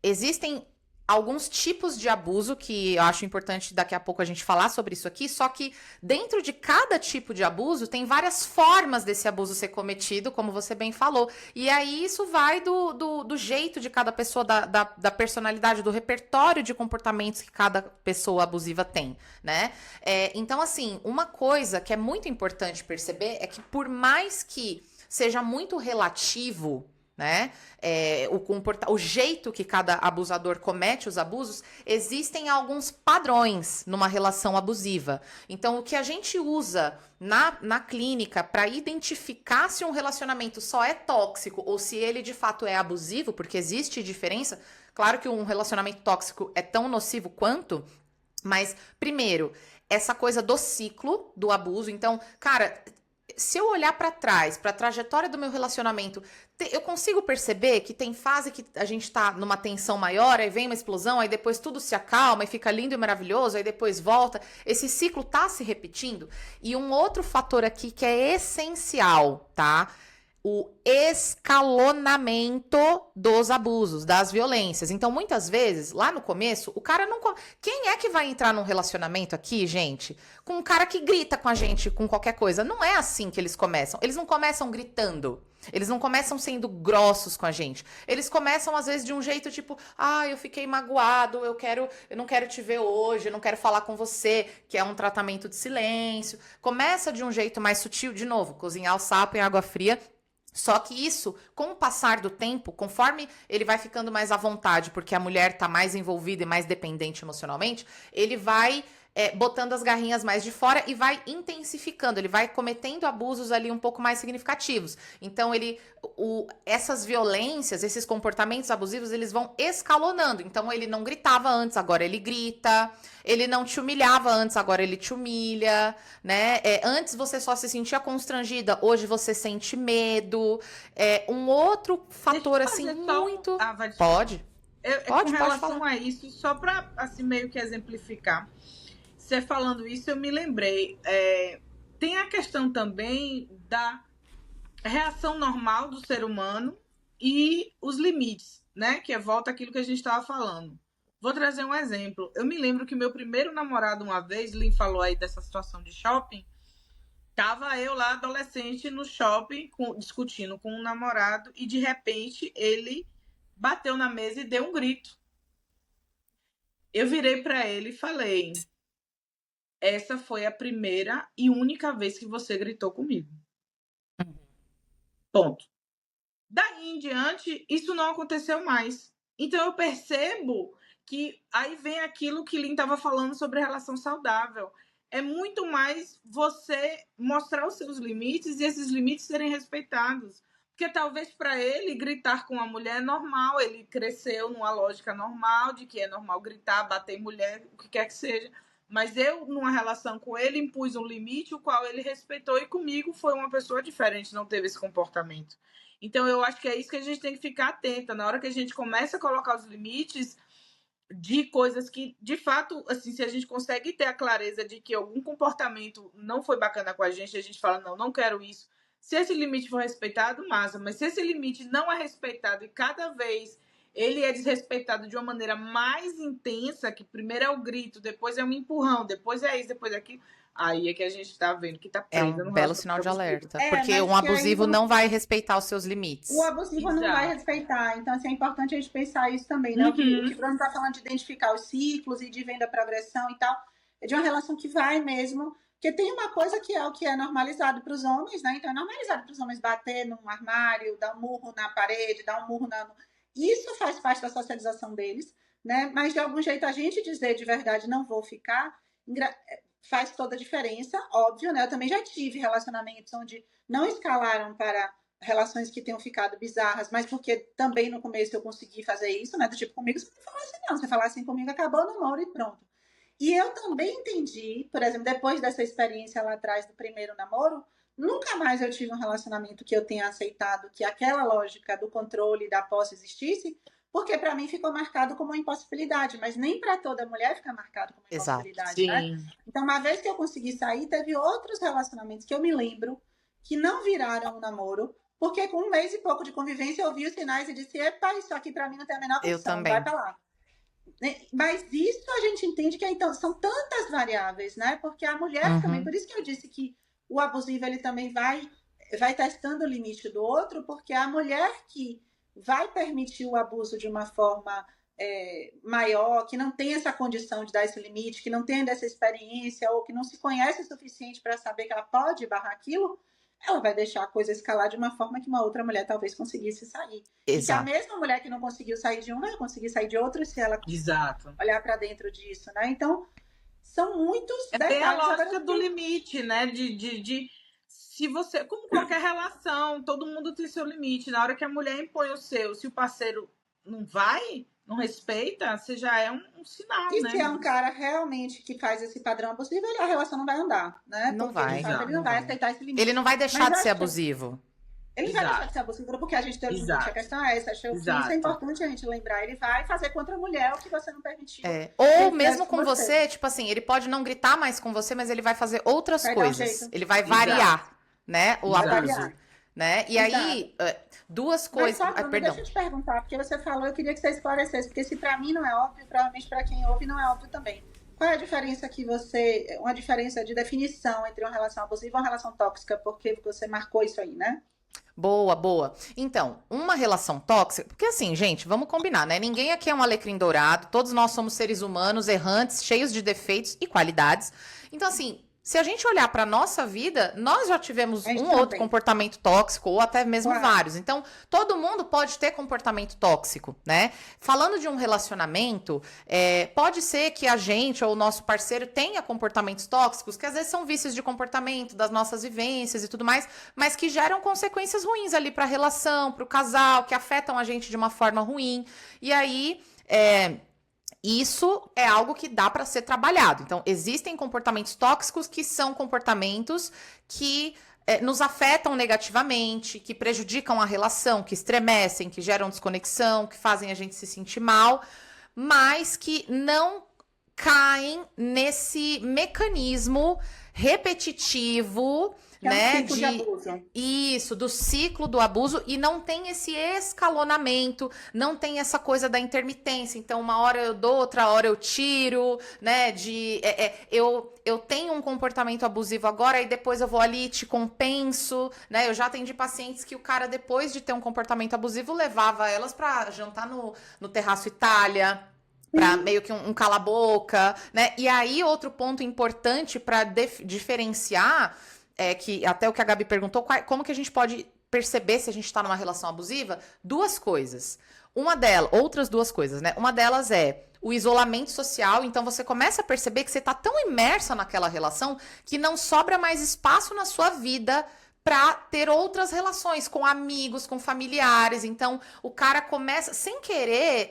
existem alguns tipos de abuso que eu acho importante daqui a pouco a gente falar sobre isso aqui, só que dentro de cada tipo de abuso tem várias formas desse abuso ser cometido, como você bem falou. E aí isso vai do jeito de cada pessoa, da personalidade, do repertório de comportamentos que cada pessoa abusiva tem, né? Então, assim, uma coisa que é muito importante perceber é que por mais que seja muito relativo, né? O jeito que cada abusador comete os abusos, existem alguns padrões numa relação abusiva. Então, o que a gente usa na clínica para identificar se um relacionamento só é tóxico ou se ele de fato é abusivo, porque existe diferença. Claro que um relacionamento tóxico é tão nocivo quanto, mas, primeiro, essa coisa do ciclo do abuso. Então, cara, se eu olhar para trás, para a trajetória do meu relacionamento, eu consigo perceber que tem fase que a gente tá numa tensão maior, aí vem uma explosão, aí depois tudo se acalma e fica lindo e maravilhoso, aí depois volta. Esse ciclo tá se repetindo. E um outro fator aqui que é essencial, tá? O escalonamento dos abusos, das violências. Então, muitas vezes, lá no começo, o cara não... Quem é que vai entrar num relacionamento aqui, gente, com um cara que grita com a gente com qualquer coisa? Não é assim que eles começam. Eles não começam gritando. Eles não começam sendo grossos com a gente. Eles começam, às vezes, de um jeito tipo... eu fiquei magoado, eu não quero te ver hoje, eu não quero falar com você, que é um tratamento de silêncio. Começa de um jeito mais sutil, de novo, cozinhar o sapo em água fria. Só que isso, com o passar do tempo, conforme ele vai ficando mais à vontade, porque a mulher tá mais envolvida e mais dependente emocionalmente, ele vai botando as garrinhas mais de fora e vai intensificando, ele vai cometendo abusos ali um pouco mais significativos. Então, essas violências, esses comportamentos abusivos, eles vão escalonando. Então, ele não gritava antes, agora ele grita. Ele não te humilhava antes, agora ele te humilha, né? Antes você só se sentia constrangida, hoje você sente medo. Um outro fator, assim, muito... Pode? Com relação a isso, só para, assim, meio que exemplificar. Você falando isso, eu me lembrei. Tem a questão também da reação normal do ser humano e os limites, né? Que volta àquilo que a gente estava falando. Vou trazer um exemplo. Eu me lembro que meu primeiro namorado, uma vez, Lynn falou aí dessa situação de shopping, tava eu lá, adolescente, no shopping, discutindo com um namorado, e de repente ele bateu na mesa e deu um grito. Eu virei para ele e falei: essa foi a primeira e única vez que você gritou comigo. Ponto. Daí em diante, isso não aconteceu mais. Então eu percebo que aí vem aquilo que Lynn estava falando sobre relação saudável. É muito mais você mostrar os seus limites e esses limites serem respeitados. Porque talvez para ele gritar com uma mulher é normal, ele cresceu numa lógica normal, de que é normal gritar, bater em mulher, o que quer que seja. Mas eu, numa relação com ele, impus um limite, o qual ele respeitou, e comigo foi uma pessoa diferente, não teve esse comportamento. Então, eu acho que é isso que a gente tem que ficar atenta. Na hora que a gente começa a colocar os limites de coisas que, de fato, assim, se a gente consegue ter a clareza de que algum comportamento não foi bacana com a gente fala: não, não quero isso. Se esse limite for respeitado, massa. Mas se esse limite não é respeitado e cada vez ele é desrespeitado de uma maneira mais intensa, que primeiro é o grito, depois é um empurrão, depois é isso, depois é aquilo, aí é que a gente tá vendo que tá É presa um no belo sinal de relacionamento abusivo. alerta. Porque mas um que aí abusivo não vai respeitar os seus limites. o abusivo não vai Exato. respeitar. Então, assim, é importante a gente pensar isso também, né? O que o Uhum. Bruno está falando de identificar os ciclos e de vendo a progressão e tal, é de uma relação que vai mesmo. Porque tem uma coisa que é o que é normalizado para os homens, né? Então, é normalizado para os homens bater num armário, dar um murro na parede, dar um murro na. Isso faz parte da socialização deles, né? Mas de algum jeito a gente dizer de verdade não vou ficar faz toda a diferença, óbvio, né? Eu também já tive relacionamentos onde não escalaram para relações que tenham ficado bizarras, mas porque também no começo eu consegui fazer isso, né? Do tipo, comigo você não fala assim, não. Você falar assim comigo, acabou o namoro e pronto. E eu também entendi, por exemplo, depois dessa experiência lá atrás do primeiro namoro, nunca mais eu tive um relacionamento que eu tenha aceitado que aquela lógica do controle e da posse existisse, porque para mim ficou marcado como uma impossibilidade, mas nem para toda mulher fica marcado como uma impossibilidade, né? Então, uma vez que eu consegui sair, teve outros relacionamentos que eu me lembro que não viraram um namoro, porque com um mês e pouco de convivência eu vi os sinais e disse: epa, isso aqui para mim não tem a menor condição, vai para lá. Mas isso a gente entende que então são tantas variáveis, né? Porque a mulher também, por isso que eu disse que o abusivo ele também vai testando o limite do outro, porque a mulher que vai permitir o abuso de uma forma maior, que não tem essa condição de dar esse limite, que não tem essa experiência ou que não se conhece o suficiente para saber que ela pode barrar aquilo, ela vai deixar a coisa escalar de uma forma que uma outra mulher talvez conseguisse sair. Exato. E que a mesma mulher que não conseguiu sair de um vai conseguir sair de outro se ela olhar para dentro disso, né? Então, são muitos detalhes. É a lógica do limite, né? Se você, como qualquer relação, todo mundo tem seu limite. Na hora que a mulher impõe o seu, se o parceiro não vai, não respeita, você já é um sinal, e né? Se é um cara realmente que faz esse padrão abusivo, a relação não vai andar, né? Não vai. Ele não vai aceitar esse limite. Ele não vai deixar de ser abusivo. Ele vai deixar de ser abusivo porque a gente tem o limite. A questão é essa. Isso é importante a gente lembrar. Ele vai fazer contra a mulher o que você não permitiu. Ou mesmo com você, tipo assim, ele pode não gritar mais com você, mas ele vai fazer outras coisas. Ele vai variar, né? O abuso. Né? E aí, duas coisas. Mas, deixa eu te perguntar, porque você falou, eu queria que você esclarecesse, porque se pra mim não é óbvio, provavelmente pra quem ouve não é óbvio também. Qual é a diferença uma diferença de definição entre uma relação abusiva e uma relação tóxica? Porque você marcou isso aí, né? Boa. Então, uma relação tóxica, porque assim, gente, vamos combinar, né? Ninguém aqui é um alecrim dourado, todos nós somos seres humanos, errantes, cheios de defeitos e qualidades. Então, assim, se a gente olhar para nossa vida, nós já tivemos outro comportamento tóxico, ou até mesmo vários. Então, todo mundo pode ter comportamento tóxico, né? Falando de um relacionamento, pode ser que a gente ou o nosso parceiro tenha comportamentos tóxicos, que às vezes são vícios de comportamento, das nossas vivências e tudo mais, mas que geram consequências ruins ali para a relação, para o casal, que afetam a gente de uma forma ruim. E aí, isso é algo que dá para ser trabalhado. Então, existem comportamentos tóxicos que são comportamentos que nos afetam negativamente, que prejudicam a relação, que estremecem, que geram desconexão, que fazem a gente se sentir mal, mas que não caem nesse mecanismo repetitivo, Que é um né, ciclo de abuso. isso, do ciclo do abuso, e não tem esse escalonamento, não tem essa coisa da intermitência. Então, uma hora eu dou, outra hora eu tiro, né, eu tenho um comportamento abusivo agora e depois eu vou ali e te compenso, né? Eu já atendi pacientes que o cara, depois de ter um comportamento abusivo, levava elas pra jantar no Terraço Itália, para meio que um cala-boca, né? E aí, outro ponto importante para diferenciar é que, até o que a Gabi perguntou, como que a gente pode perceber se a gente está numa relação abusiva? Duas coisas. Outras duas coisas, né? Uma delas é o isolamento social, então você começa a perceber que você tá tão imersa naquela relação que não sobra mais espaço na sua vida para ter outras relações com amigos, com familiares. Então, o cara começa, sem querer,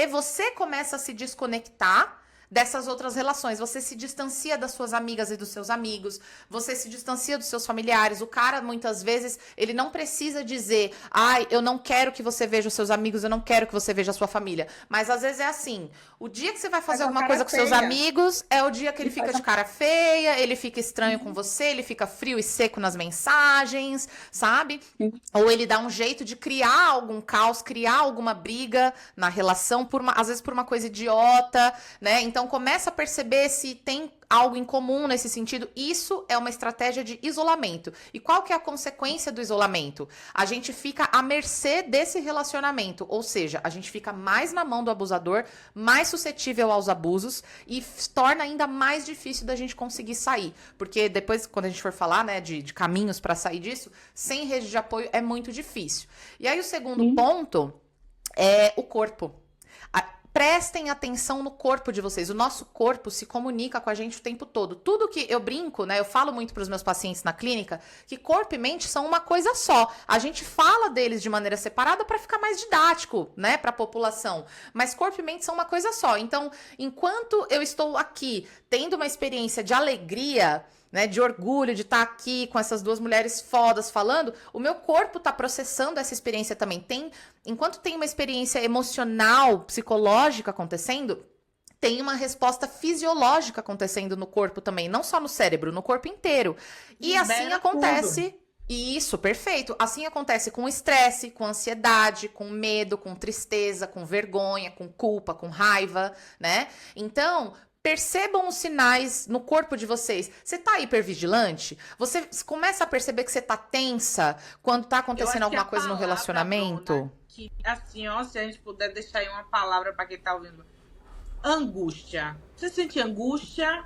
você começa a se desconectar dessas outras relações. Você se distancia das suas amigas e dos seus amigos, você se distancia dos seus familiares. O cara, muitas vezes, ele não precisa dizer, ai, eu não quero que você veja os seus amigos, eu não quero que você veja a sua família. Mas, às vezes, é assim, o dia que você vai fazer alguma coisa com seus amigos, é o dia que ele fica de cara feia, ele fica estranho com você, ele fica frio e seco nas mensagens, sabe? Ou ele dá um jeito de criar algum caos, criar alguma briga na relação, às vezes por uma coisa idiota, né? Então, começa a perceber se tem algo em comum nesse sentido. Isso é uma estratégia de isolamento. E qual que é a consequência do isolamento? A gente fica à mercê desse relacionamento, ou seja, a gente fica mais na mão do abusador, mais suscetível aos abusos e torna ainda mais difícil da gente conseguir sair. Porque depois, quando a gente for falar, né, de caminhos para sair disso, sem rede de apoio é muito difícil. E aí o segundo ponto é o corpo. Prestem atenção no corpo de vocês. O nosso corpo se comunica com a gente o tempo todo. Tudo que eu brinco, né? Eu falo muito para os meus pacientes na clínica que corpo e mente são uma coisa só. A gente fala deles de maneira separada para ficar mais didático, né, para a população. Mas corpo e mente são uma coisa só. Então, enquanto eu estou aqui tendo uma experiência de alegria, né, de orgulho de estar aqui com essas duas mulheres fodas falando, o meu corpo está processando essa experiência também. Enquanto tem uma experiência emocional, psicológica acontecendo, tem uma resposta fisiológica acontecendo no corpo também, não só no cérebro, no corpo inteiro. E assim acontece. Isso, perfeito. Assim acontece com estresse, com ansiedade, com medo, com tristeza, com vergonha, com culpa, com raiva, né? Então, percebam os sinais no corpo de vocês. Você tá hipervigilante? Você começa a perceber que você tá tensa quando tá acontecendo alguma coisa no relacionamento? Bruna, que, assim, ó, se a gente puder deixar aí uma palavra para quem tá ouvindo. Angústia. Você sente angústia?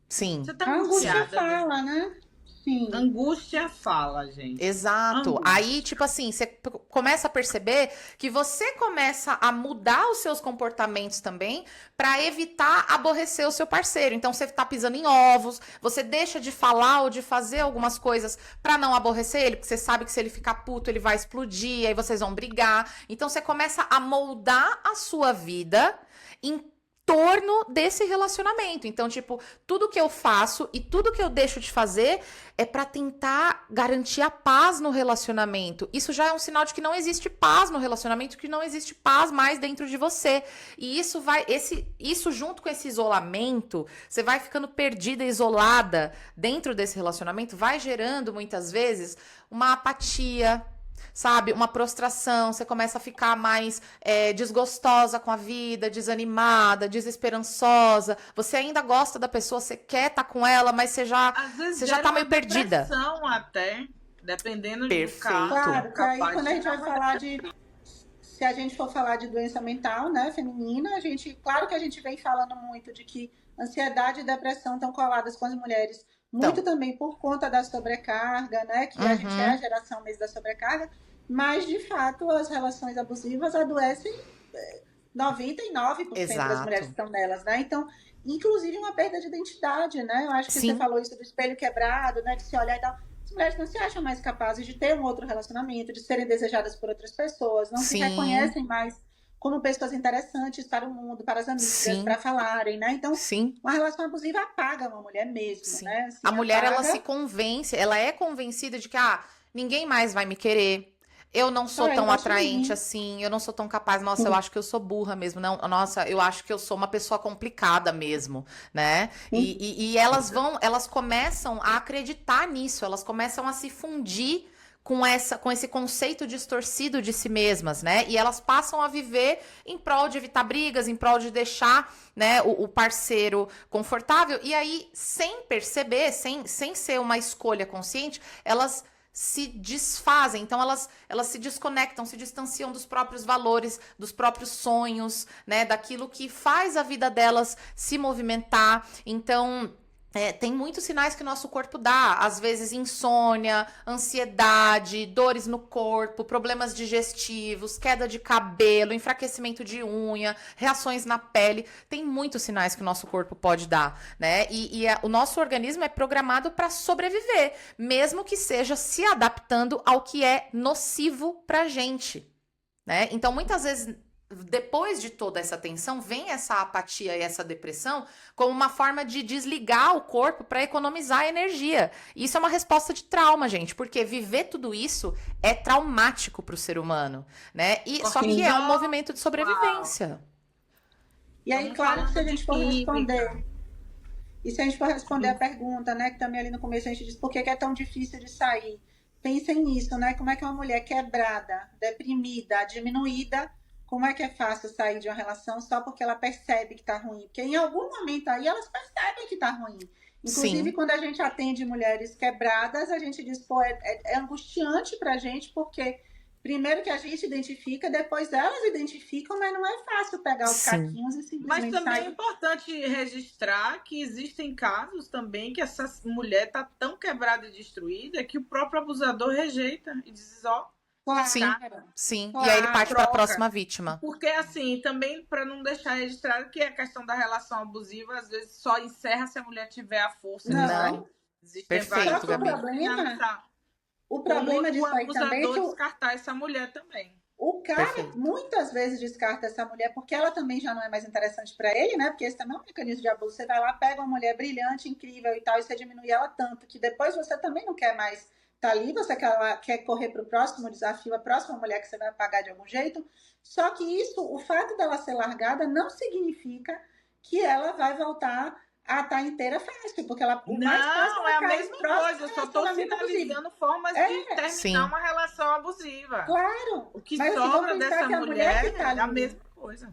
Sim. Você tá A angústia angustiada, fala, né? Sim. Angústia fala, gente. Exato. Angústia. Aí, tipo assim, você começa a perceber que você começa a mudar os seus comportamentos também para evitar aborrecer o seu parceiro. Então, você tá pisando em ovos, você deixa de falar ou de fazer algumas coisas para não aborrecer ele, porque você sabe que se ele ficar puto, ele vai explodir, aí vocês vão brigar. Então, você começa a moldar a sua vida em torno desse relacionamento. Então, tipo, tudo que eu faço e tudo que eu deixo de fazer é pra tentar garantir a paz no relacionamento. Isso já é um sinal de que não existe paz no relacionamento, que não existe paz mais dentro de você. E isso junto com esse isolamento, você vai ficando perdida, isolada dentro desse relacionamento, vai gerando muitas vezes uma apatia, sabe, uma prostração, você começa a ficar mais desgostosa com a vida, desanimada, desesperançosa, você ainda gosta da pessoa, você quer estar com ela, mas você já tá meio perdida. Depressão até, dependendo Perfeito. do caso. Claro, que aí quando a gente vai falar se a gente for falar de doença mental, né, feminina, claro que a gente vem falando muito de que ansiedade e depressão estão coladas com as mulheres, muito também por conta da sobrecarga, né, que a gente é a geração mesmo da sobrecarga, mas de fato as relações abusivas adoecem 99% das mulheres que estão nelas, né, então, inclusive uma perda de identidade, né, eu acho que você falou isso do espelho quebrado, né, de se olhar e tal. As mulheres não se acham mais capazes de ter um outro relacionamento, de serem desejadas por outras pessoas, não se reconhecem mais como pessoas interessantes para o mundo, para as amigas, para falarem, né? Então, uma relação abusiva apaga uma mulher mesmo, né? Assim, a mulher, ela se convence, ela é convencida de que, ninguém mais vai me querer, eu não sou Ah, ele tão gosta de atraente mim. assim, eu não sou tão capaz, nossa, eu acho que eu sou burra mesmo, não, nossa, eu acho que eu sou uma pessoa complicada mesmo, né? E elas começam a acreditar nisso, elas começam a se fundir com esse conceito distorcido de si mesmas, né? E elas passam a viver em prol de evitar brigas, em prol de deixar, né, o parceiro confortável, e aí, sem perceber, sem ser uma escolha consciente, elas se desfazem, então elas se desconectam, se distanciam dos próprios valores, dos próprios sonhos, né, daquilo que faz a vida delas se movimentar. Então, tem muitos sinais que o nosso corpo dá, às vezes insônia, ansiedade, dores no corpo, problemas digestivos, queda de cabelo, enfraquecimento de unha, reações na pele. Tem muitos sinais que o nosso corpo pode dar, né? O nosso organismo é programado para sobreviver, mesmo que seja se adaptando ao que é nocivo pra gente, né? Então, muitas vezes, depois de toda essa tensão, vem essa apatia e essa depressão como uma forma de desligar o corpo para economizar energia. Isso é uma resposta de trauma, gente, porque viver tudo isso é traumático para o ser humano, né? E só que é um movimento de sobrevivência. E aí, Estamos claro que se a falando gente de for química. responder, e se a gente for responder a pergunta, né, que também ali no começo a gente disse por que que é tão difícil de sair. Pensem nisso, né? Como é que uma mulher quebrada, deprimida, diminuída, como é que é fácil sair de uma relação só porque ela percebe que tá ruim? Porque em algum momento aí elas percebem que tá ruim. Inclusive, Sim. quando a gente atende mulheres quebradas, a gente diz, pô, é angustiante pra gente, porque primeiro que a gente identifica, depois elas identificam, mas não é fácil pegar os Sim. caquinhos e Mas simplesmente também é sair. importante registrar que existem casos também que essa mulher tá tão quebrada e destruída que o próprio abusador rejeita e diz, ó, Sim. Claro, Sim. E claro. aí ele parte para a troca. próxima vítima. Porque, assim, também para não deixar registrado que a questão da relação abusiva às vezes só encerra se a mulher tiver a força de Não. sair. Existem Perfeito, Só que várias Gabi. formas de finalizar. o problema Como o disso aí também é abusador que descartar essa mulher também. o cara Perfeito. muitas vezes descarta essa mulher porque ela também já não é mais interessante para ele, né? Porque esse também é um mecanismo de abuso. Você vai lá, pega uma mulher brilhante, incrível e tal, e você diminui ela tanto que depois você também não quer mais estar ali, você quer correr para o próximo desafio, a próxima mulher que você vai pagar de algum jeito. Só que isso, o fato dela ser largada, não significa que ela vai voltar a estar inteira fácil, porque ela, o mais fácil Não, é a cair mesma próximo coisa. Eu só estou relacionamento abusivo. sinalizando formas de terminar Sim. uma relação abusiva. Claro, O que mas assim, sobra vamos pensar dessa que a mulher que tá é a ali, mesma coisa.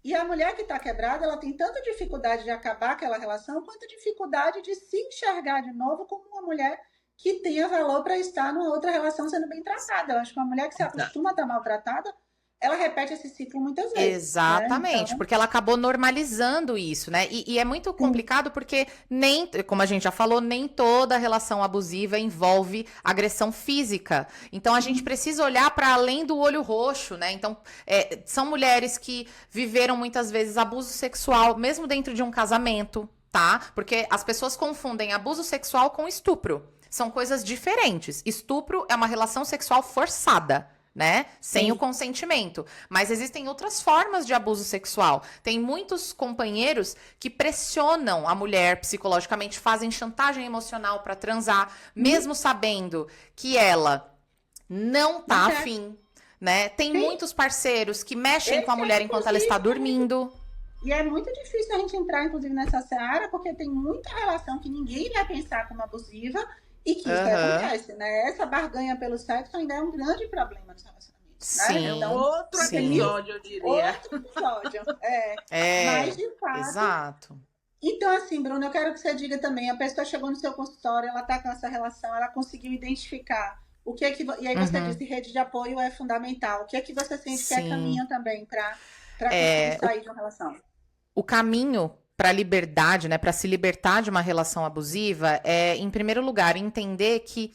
e a mulher que está quebrada, ela tem tanta dificuldade de acabar aquela relação, quanto dificuldade de se enxergar de novo como uma mulher que tenha valor para estar numa outra relação sendo bem tratada. Eu acho que uma mulher que se acostuma a estar maltratada, ela repete esse ciclo muitas vezes. Exatamente, Né? Então, porque ela acabou normalizando isso, né? E é muito complicado porque nem, como a gente já falou, nem toda relação abusiva envolve agressão física. Então a gente precisa olhar para além do olho roxo, né? Então são mulheres que viveram muitas vezes abuso sexual, mesmo dentro de um casamento, tá? Porque as pessoas confundem abuso sexual com estupro. São coisas diferentes. Estupro é uma relação sexual forçada, né? Sem Sim. o consentimento. Mas existem outras formas de abuso sexual. Tem muitos companheiros que pressionam a mulher psicologicamente, fazem chantagem emocional para transar, mesmo sabendo que ela não tá Não quer. afim, né? Tem Sim. muitos parceiros que mexem Esse com a mulher é, enquanto ela está inclusive, dormindo. E é muito difícil a gente entrar, inclusive, nessa seara, porque tem muita relação que ninguém vai pensar como abusiva e que isso acontece, né? Essa barganha pelo sexo ainda é um grande problema nos relacionamentos. Sim. Né? Então, Outro Sim. episódio, eu diria. outro episódio. Mas, de fato... Exato. Então, assim, Bruna, eu quero que você diga também, a pessoa chegou no seu consultório, ela está com essa relação, ela conseguiu identificar o que é que... E aí você disse, rede de apoio é fundamental. O que é que você sente que é Sim. caminho também para conseguir sair de uma relação? O caminho para a liberdade, né, para se libertar de uma relação abusiva é, em primeiro lugar, entender que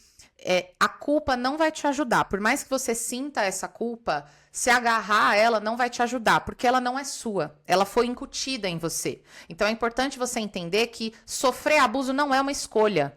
a culpa não vai te ajudar. Por mais que você sinta essa culpa, se agarrar a ela não vai te ajudar, porque ela não é sua. Ela foi incutida em você. Então é importante você entender que sofrer abuso não é uma escolha.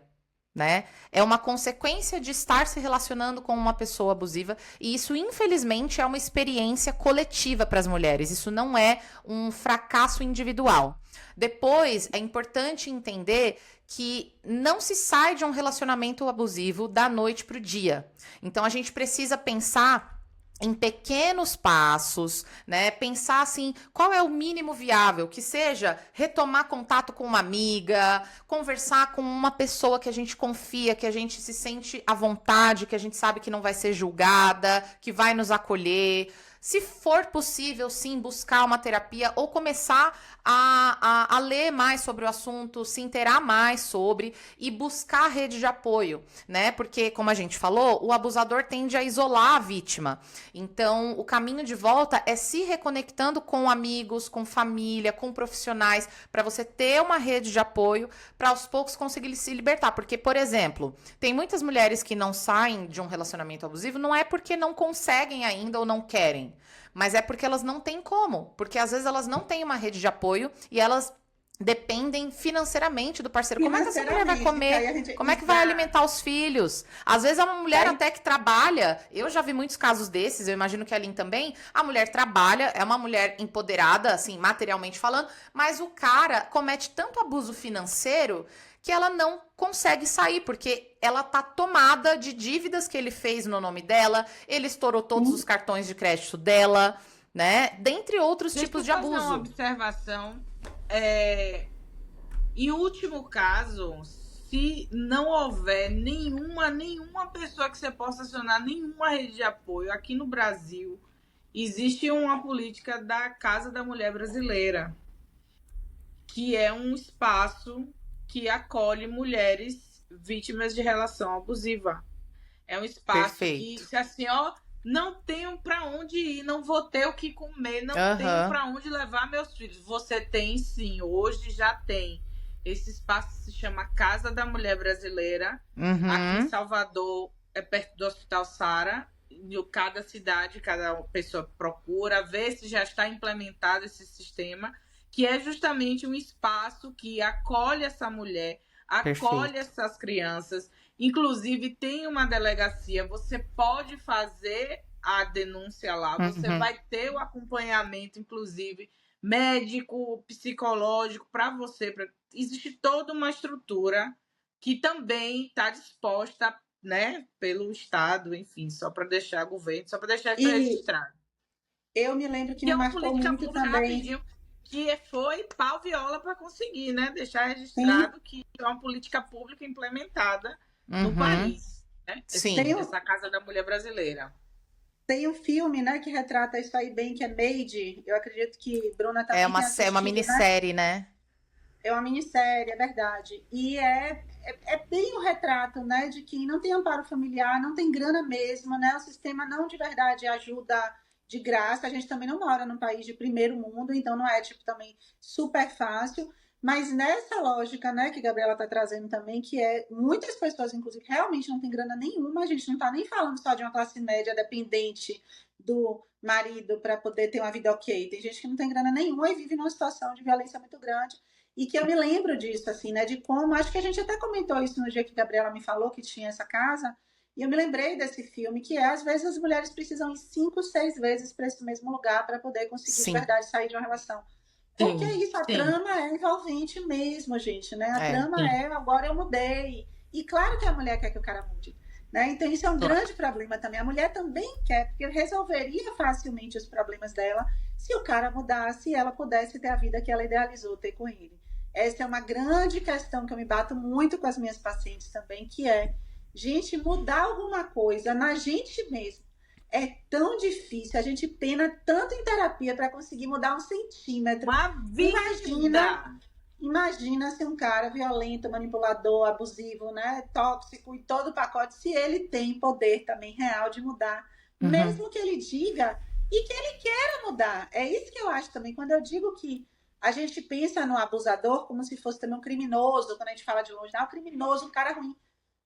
né? É uma consequência de estar se relacionando com uma pessoa abusiva, e isso, infelizmente, é uma experiência coletiva para as mulheres. Isso não é um fracasso individual. Depois, é importante entender que não se sai de um relacionamento abusivo da noite para o dia. Então, a gente precisa pensar em pequenos passos, né? Pensar assim, qual é o mínimo viável? Que seja retomar contato com uma amiga, conversar com uma pessoa que a gente confia, que a gente se sente à vontade, que a gente sabe que não vai ser julgada, que vai nos acolher. Se for possível, sim, buscar uma terapia ou começar a ler mais sobre o assunto, se inteirar mais sobre e buscar rede de apoio, né? Porque, como a gente falou, o abusador tende a isolar a vítima. Então, o caminho de volta é se reconectando com amigos, com família, com profissionais, para você ter uma rede de apoio, para aos poucos conseguir se libertar. Porque, por exemplo, tem muitas mulheres que não saem de um relacionamento abusivo, não é porque não conseguem ainda ou não querem, mas é porque elas não têm como. Porque às vezes elas não têm uma rede de apoio e elas dependem financeiramente do parceiro. Como é que essa mulher vai comer? Como é que vai alimentar os filhos? Às vezes é uma mulher até que trabalha. Eu já vi muitos casos desses, eu imagino que a Aline também. A mulher trabalha, é uma mulher empoderada, assim, materialmente falando, mas o cara comete tanto abuso financeiro que ela não consegue sair, porque ela tá tomada de dívidas que ele fez no nome dela, ele estourou todos os cartões de crédito dela, né? Dentre outros tipos de abuso. Uma observação. Em último caso, se não houver nenhuma pessoa que você possa acionar, nenhuma rede de apoio, aqui no Brasil, existe uma política da Casa da Mulher Brasileira, que é um espaço que acolhe mulheres vítimas de relação abusiva. É um espaço que, assim, ó, não tenho para onde ir, não vou ter o que comer, não tenho para onde levar meus filhos. Você tem sim, hoje já tem. Esse espaço se chama Casa da Mulher Brasileira. Aqui em Salvador, é perto do Hospital Sara. Cada cidade, cada pessoa procura ver se já está implementado esse sistema, que é justamente um espaço que acolhe essa mulher, acolhe essas crianças. Inclusive, tem uma delegacia, você pode fazer a denúncia lá, você vai ter o acompanhamento, inclusive, médico, psicológico, para você. Existe toda uma estrutura que também está disposta, né, pelo Estado, enfim, só para deixar o governo, só para deixar isso registrado. Eu me lembro que me marcou muito também. Rapidinho, que foi pau viola para conseguir, né, deixar registrado que é uma política pública implementada no país, né? Essa Casa da Mulher Brasileira. Tem um filme, né, que retrata isso aí bem, que é Made. Eu acredito que Bruna também tem assistido, é uma minissérie, né? É uma minissérie, é verdade. E é bem o retrato, né, de que não tem amparo familiar, não tem grana mesmo, né? O sistema não de verdade ajuda de graça. A gente também não mora num país de primeiro mundo, então não é, tipo, também super fácil. Mas nessa lógica, né, que a Gabriela está trazendo também, que é muitas pessoas, inclusive, realmente não tem grana nenhuma, a gente não está nem falando só de uma classe média dependente do marido para poder ter uma vida ok. Tem gente que não tem grana nenhuma e vive numa situação de violência muito grande. E que eu me lembro disso, assim, né, de como, acho que a gente até comentou isso no dia que a Gabriela me falou que tinha essa casa, e eu me lembrei desse filme, que às vezes as mulheres precisam ir 5, 6 vezes para esse mesmo lugar para poder conseguir, de verdade, sair de uma relação. Porque é isso, a trama é envolvente mesmo, gente, né? A trama agora eu mudei. E claro que a mulher quer que o cara mude, né? Então isso é um grande problema também. A mulher também quer, porque resolveria facilmente os problemas dela se o cara mudasse e ela pudesse ter a vida que ela idealizou ter com ele. Essa é uma grande questão que eu me bato muito com as minhas pacientes também, que é, gente, mudar alguma coisa na gente mesmo. É tão difícil, a gente pena tanto em terapia para conseguir mudar 1 centímetro. Imagina se um cara violento, manipulador, abusivo, né, tóxico e todo o pacote, se ele tem poder também real de mudar, mesmo que ele diga e que ele queira mudar. É isso que eu acho também, quando eu digo que a gente pensa no abusador como se fosse também um criminoso, quando a gente fala de longe, o criminoso, um cara ruim.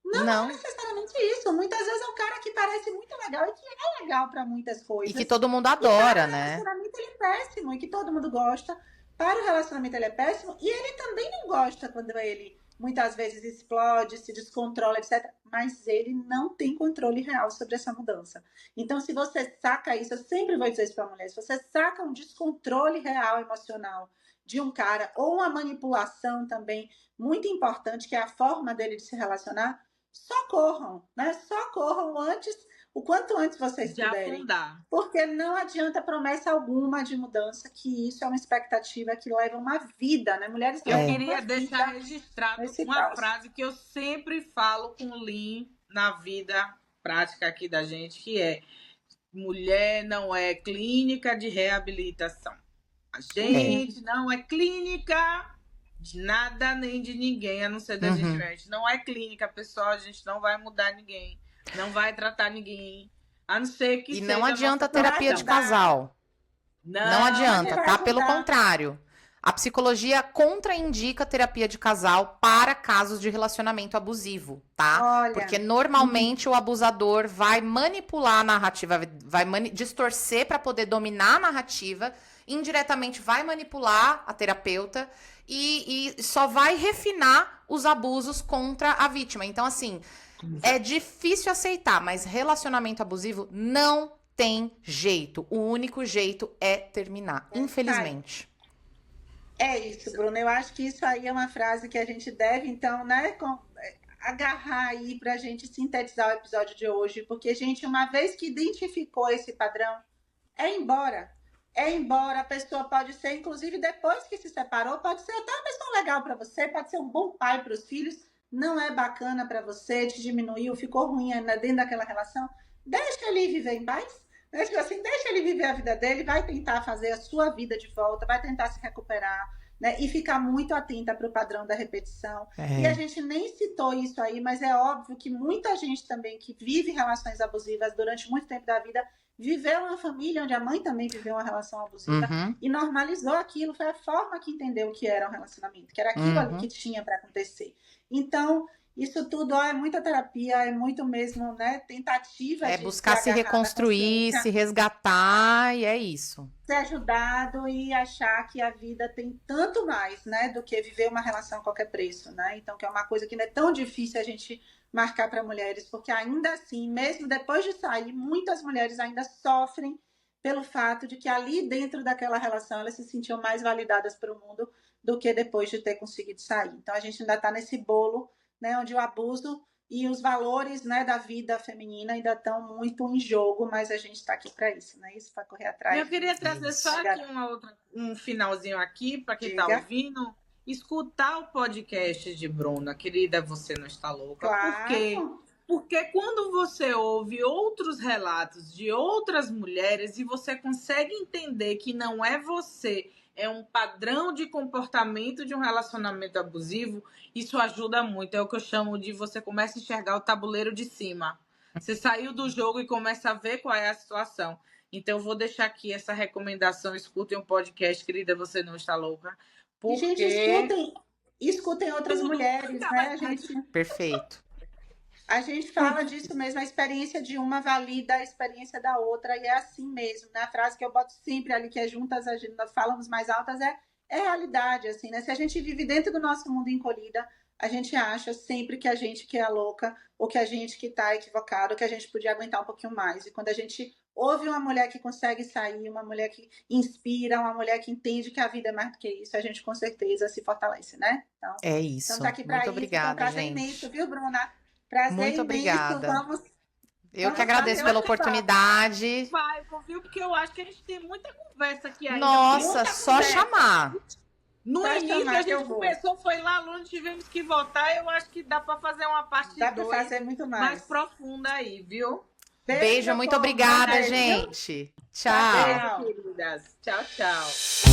Não necessariamente isso. Muitas vezes é um cara que parece muito legal e que é legal para muitas coisas. E que todo mundo adora, né? Para o relacionamento ele é péssimo e que todo mundo gosta. Para o relacionamento ele é péssimo e ele também não gosta quando ele muitas vezes explode, se descontrola, etc. Mas ele não tem controle real sobre essa mudança. Então, se você saca isso, eu sempre vou dizer isso para a mulher, se você saca um descontrole real emocional de um cara, ou uma manipulação também muito importante, que é a forma dele de se relacionar, socorram, né? Socorram antes, o quanto antes vocês De puderem. afundar. Porque não adianta promessa alguma de mudança, que isso é uma expectativa que leva uma vida, né? Mulheres Eu levam queria uma deixar vida registrado nesse uma caos. frase que eu sempre falo com o Lin na vida prática aqui da gente, que é: mulher não é clínica de reabilitação. A gente não é clínica de nada nem de ninguém, a não ser da gente mesmo. A gente não é clínica, pessoal, a gente não vai mudar ninguém, não vai tratar ninguém, a não ser que E seja não adianta nossa terapia de profissão. casal. Não adianta, vai tá? Pelo ajudar. contrário. A psicologia contraindica terapia de casal para casos de relacionamento abusivo, tá? Olha, Porque normalmente o abusador vai manipular a narrativa, vai distorcer para poder dominar a narrativa, indiretamente vai manipular a terapeuta e só vai refinar os abusos contra a vítima. Então, assim, é difícil aceitar, mas relacionamento abusivo não tem jeito. O único jeito é terminar, infelizmente. É isso, Bruna. Eu acho que isso aí é uma frase que a gente deve, então, né, agarrar aí para a gente sintetizar o episódio de hoje. Porque, gente, uma vez que identificou esse padrão, é embora. É embora. A pessoa pode ser, inclusive, depois que se separou, pode ser até uma pessoa legal para você, pode ser um bom pai para os filhos. Não é bacana para você, te diminuiu, ficou ruim ainda dentro daquela relação. Deixa ele viver em paz. Assim, deixa ele viver a vida dele, vai tentar fazer a sua vida de volta, vai tentar se recuperar, né? E ficar muito atenta para o padrão da repetição. E a gente nem citou isso aí, mas é óbvio que muita gente também que vive relações abusivas durante muito tempo da vida viveu uma família onde a mãe também viveu uma relação abusiva e normalizou aquilo, foi a forma que entendeu o que era um relacionamento, que era aquilo ali que tinha para acontecer. Então, isso tudo é muita terapia, é muito mesmo, né, tentativa de buscar se reconstruir, se resgatar, e é isso. Ser ajudado e achar que a vida tem tanto mais, né, do que viver uma relação a qualquer preço, né? Então, que é uma coisa que não é tão difícil a gente marcar para mulheres, porque ainda assim, mesmo depois de sair, muitas mulheres ainda sofrem pelo fato de que ali dentro daquela relação elas se sentiam mais validadas para o mundo do que depois de ter conseguido sair. Então, a gente ainda está nesse bolo, né, onde o abuso e os valores, né, da vida feminina ainda estão muito em jogo, mas a gente está aqui para isso, né? Isso, para correr atrás. Eu queria trazer só aqui um finalzinho aqui para quem está ouvindo, escutar o podcast de Bruna, querida, você não está louca. Claro. Porque quando você ouve outros relatos de outras mulheres e você consegue entender que não é você, é um padrão de comportamento de um relacionamento abusivo, isso ajuda muito. É o que eu chamo de você começa a enxergar o tabuleiro de cima. Você saiu do jogo e começa a ver qual é a situação. Então, eu vou deixar aqui essa recomendação. Escutem um podcast, querida, você não está louca. Porque... E, gente, escutem outras mulheres, né? Perfeito. A gente fala disso mesmo, a experiência de uma valida a experiência da outra, e é assim mesmo, né? A frase que eu boto sempre ali, que é juntas falamos mais altas, é realidade, assim, né? Se a gente vive dentro do nosso mundo encolhida, a gente acha sempre que a gente que é a louca, ou que a gente que tá equivocado, ou que a gente podia aguentar um pouquinho mais. E quando a gente ouve uma mulher que consegue sair, uma mulher que inspira, uma mulher que entende que a vida é mais do que isso, a gente com certeza se fortalece, né? Então, é isso. Estamos aqui para muito isso. obrigada, Então, prazer gente. imenso, viu, Bruna? Prazer muito imenso. Obrigada. Eu que agradeço pela oportunidade. Vai, viu? Porque eu acho que a gente tem muita conversa aqui ainda. Nossa, só chamar. No início a gente começou, foi lá longe, tivemos que voltar. Eu acho que dá para fazer uma parte 2. Dá para fazer muito mais profunda aí, viu? Beijo, muito obrigada, gente. Tchau. Beijo, queridas. Tchau, tchau.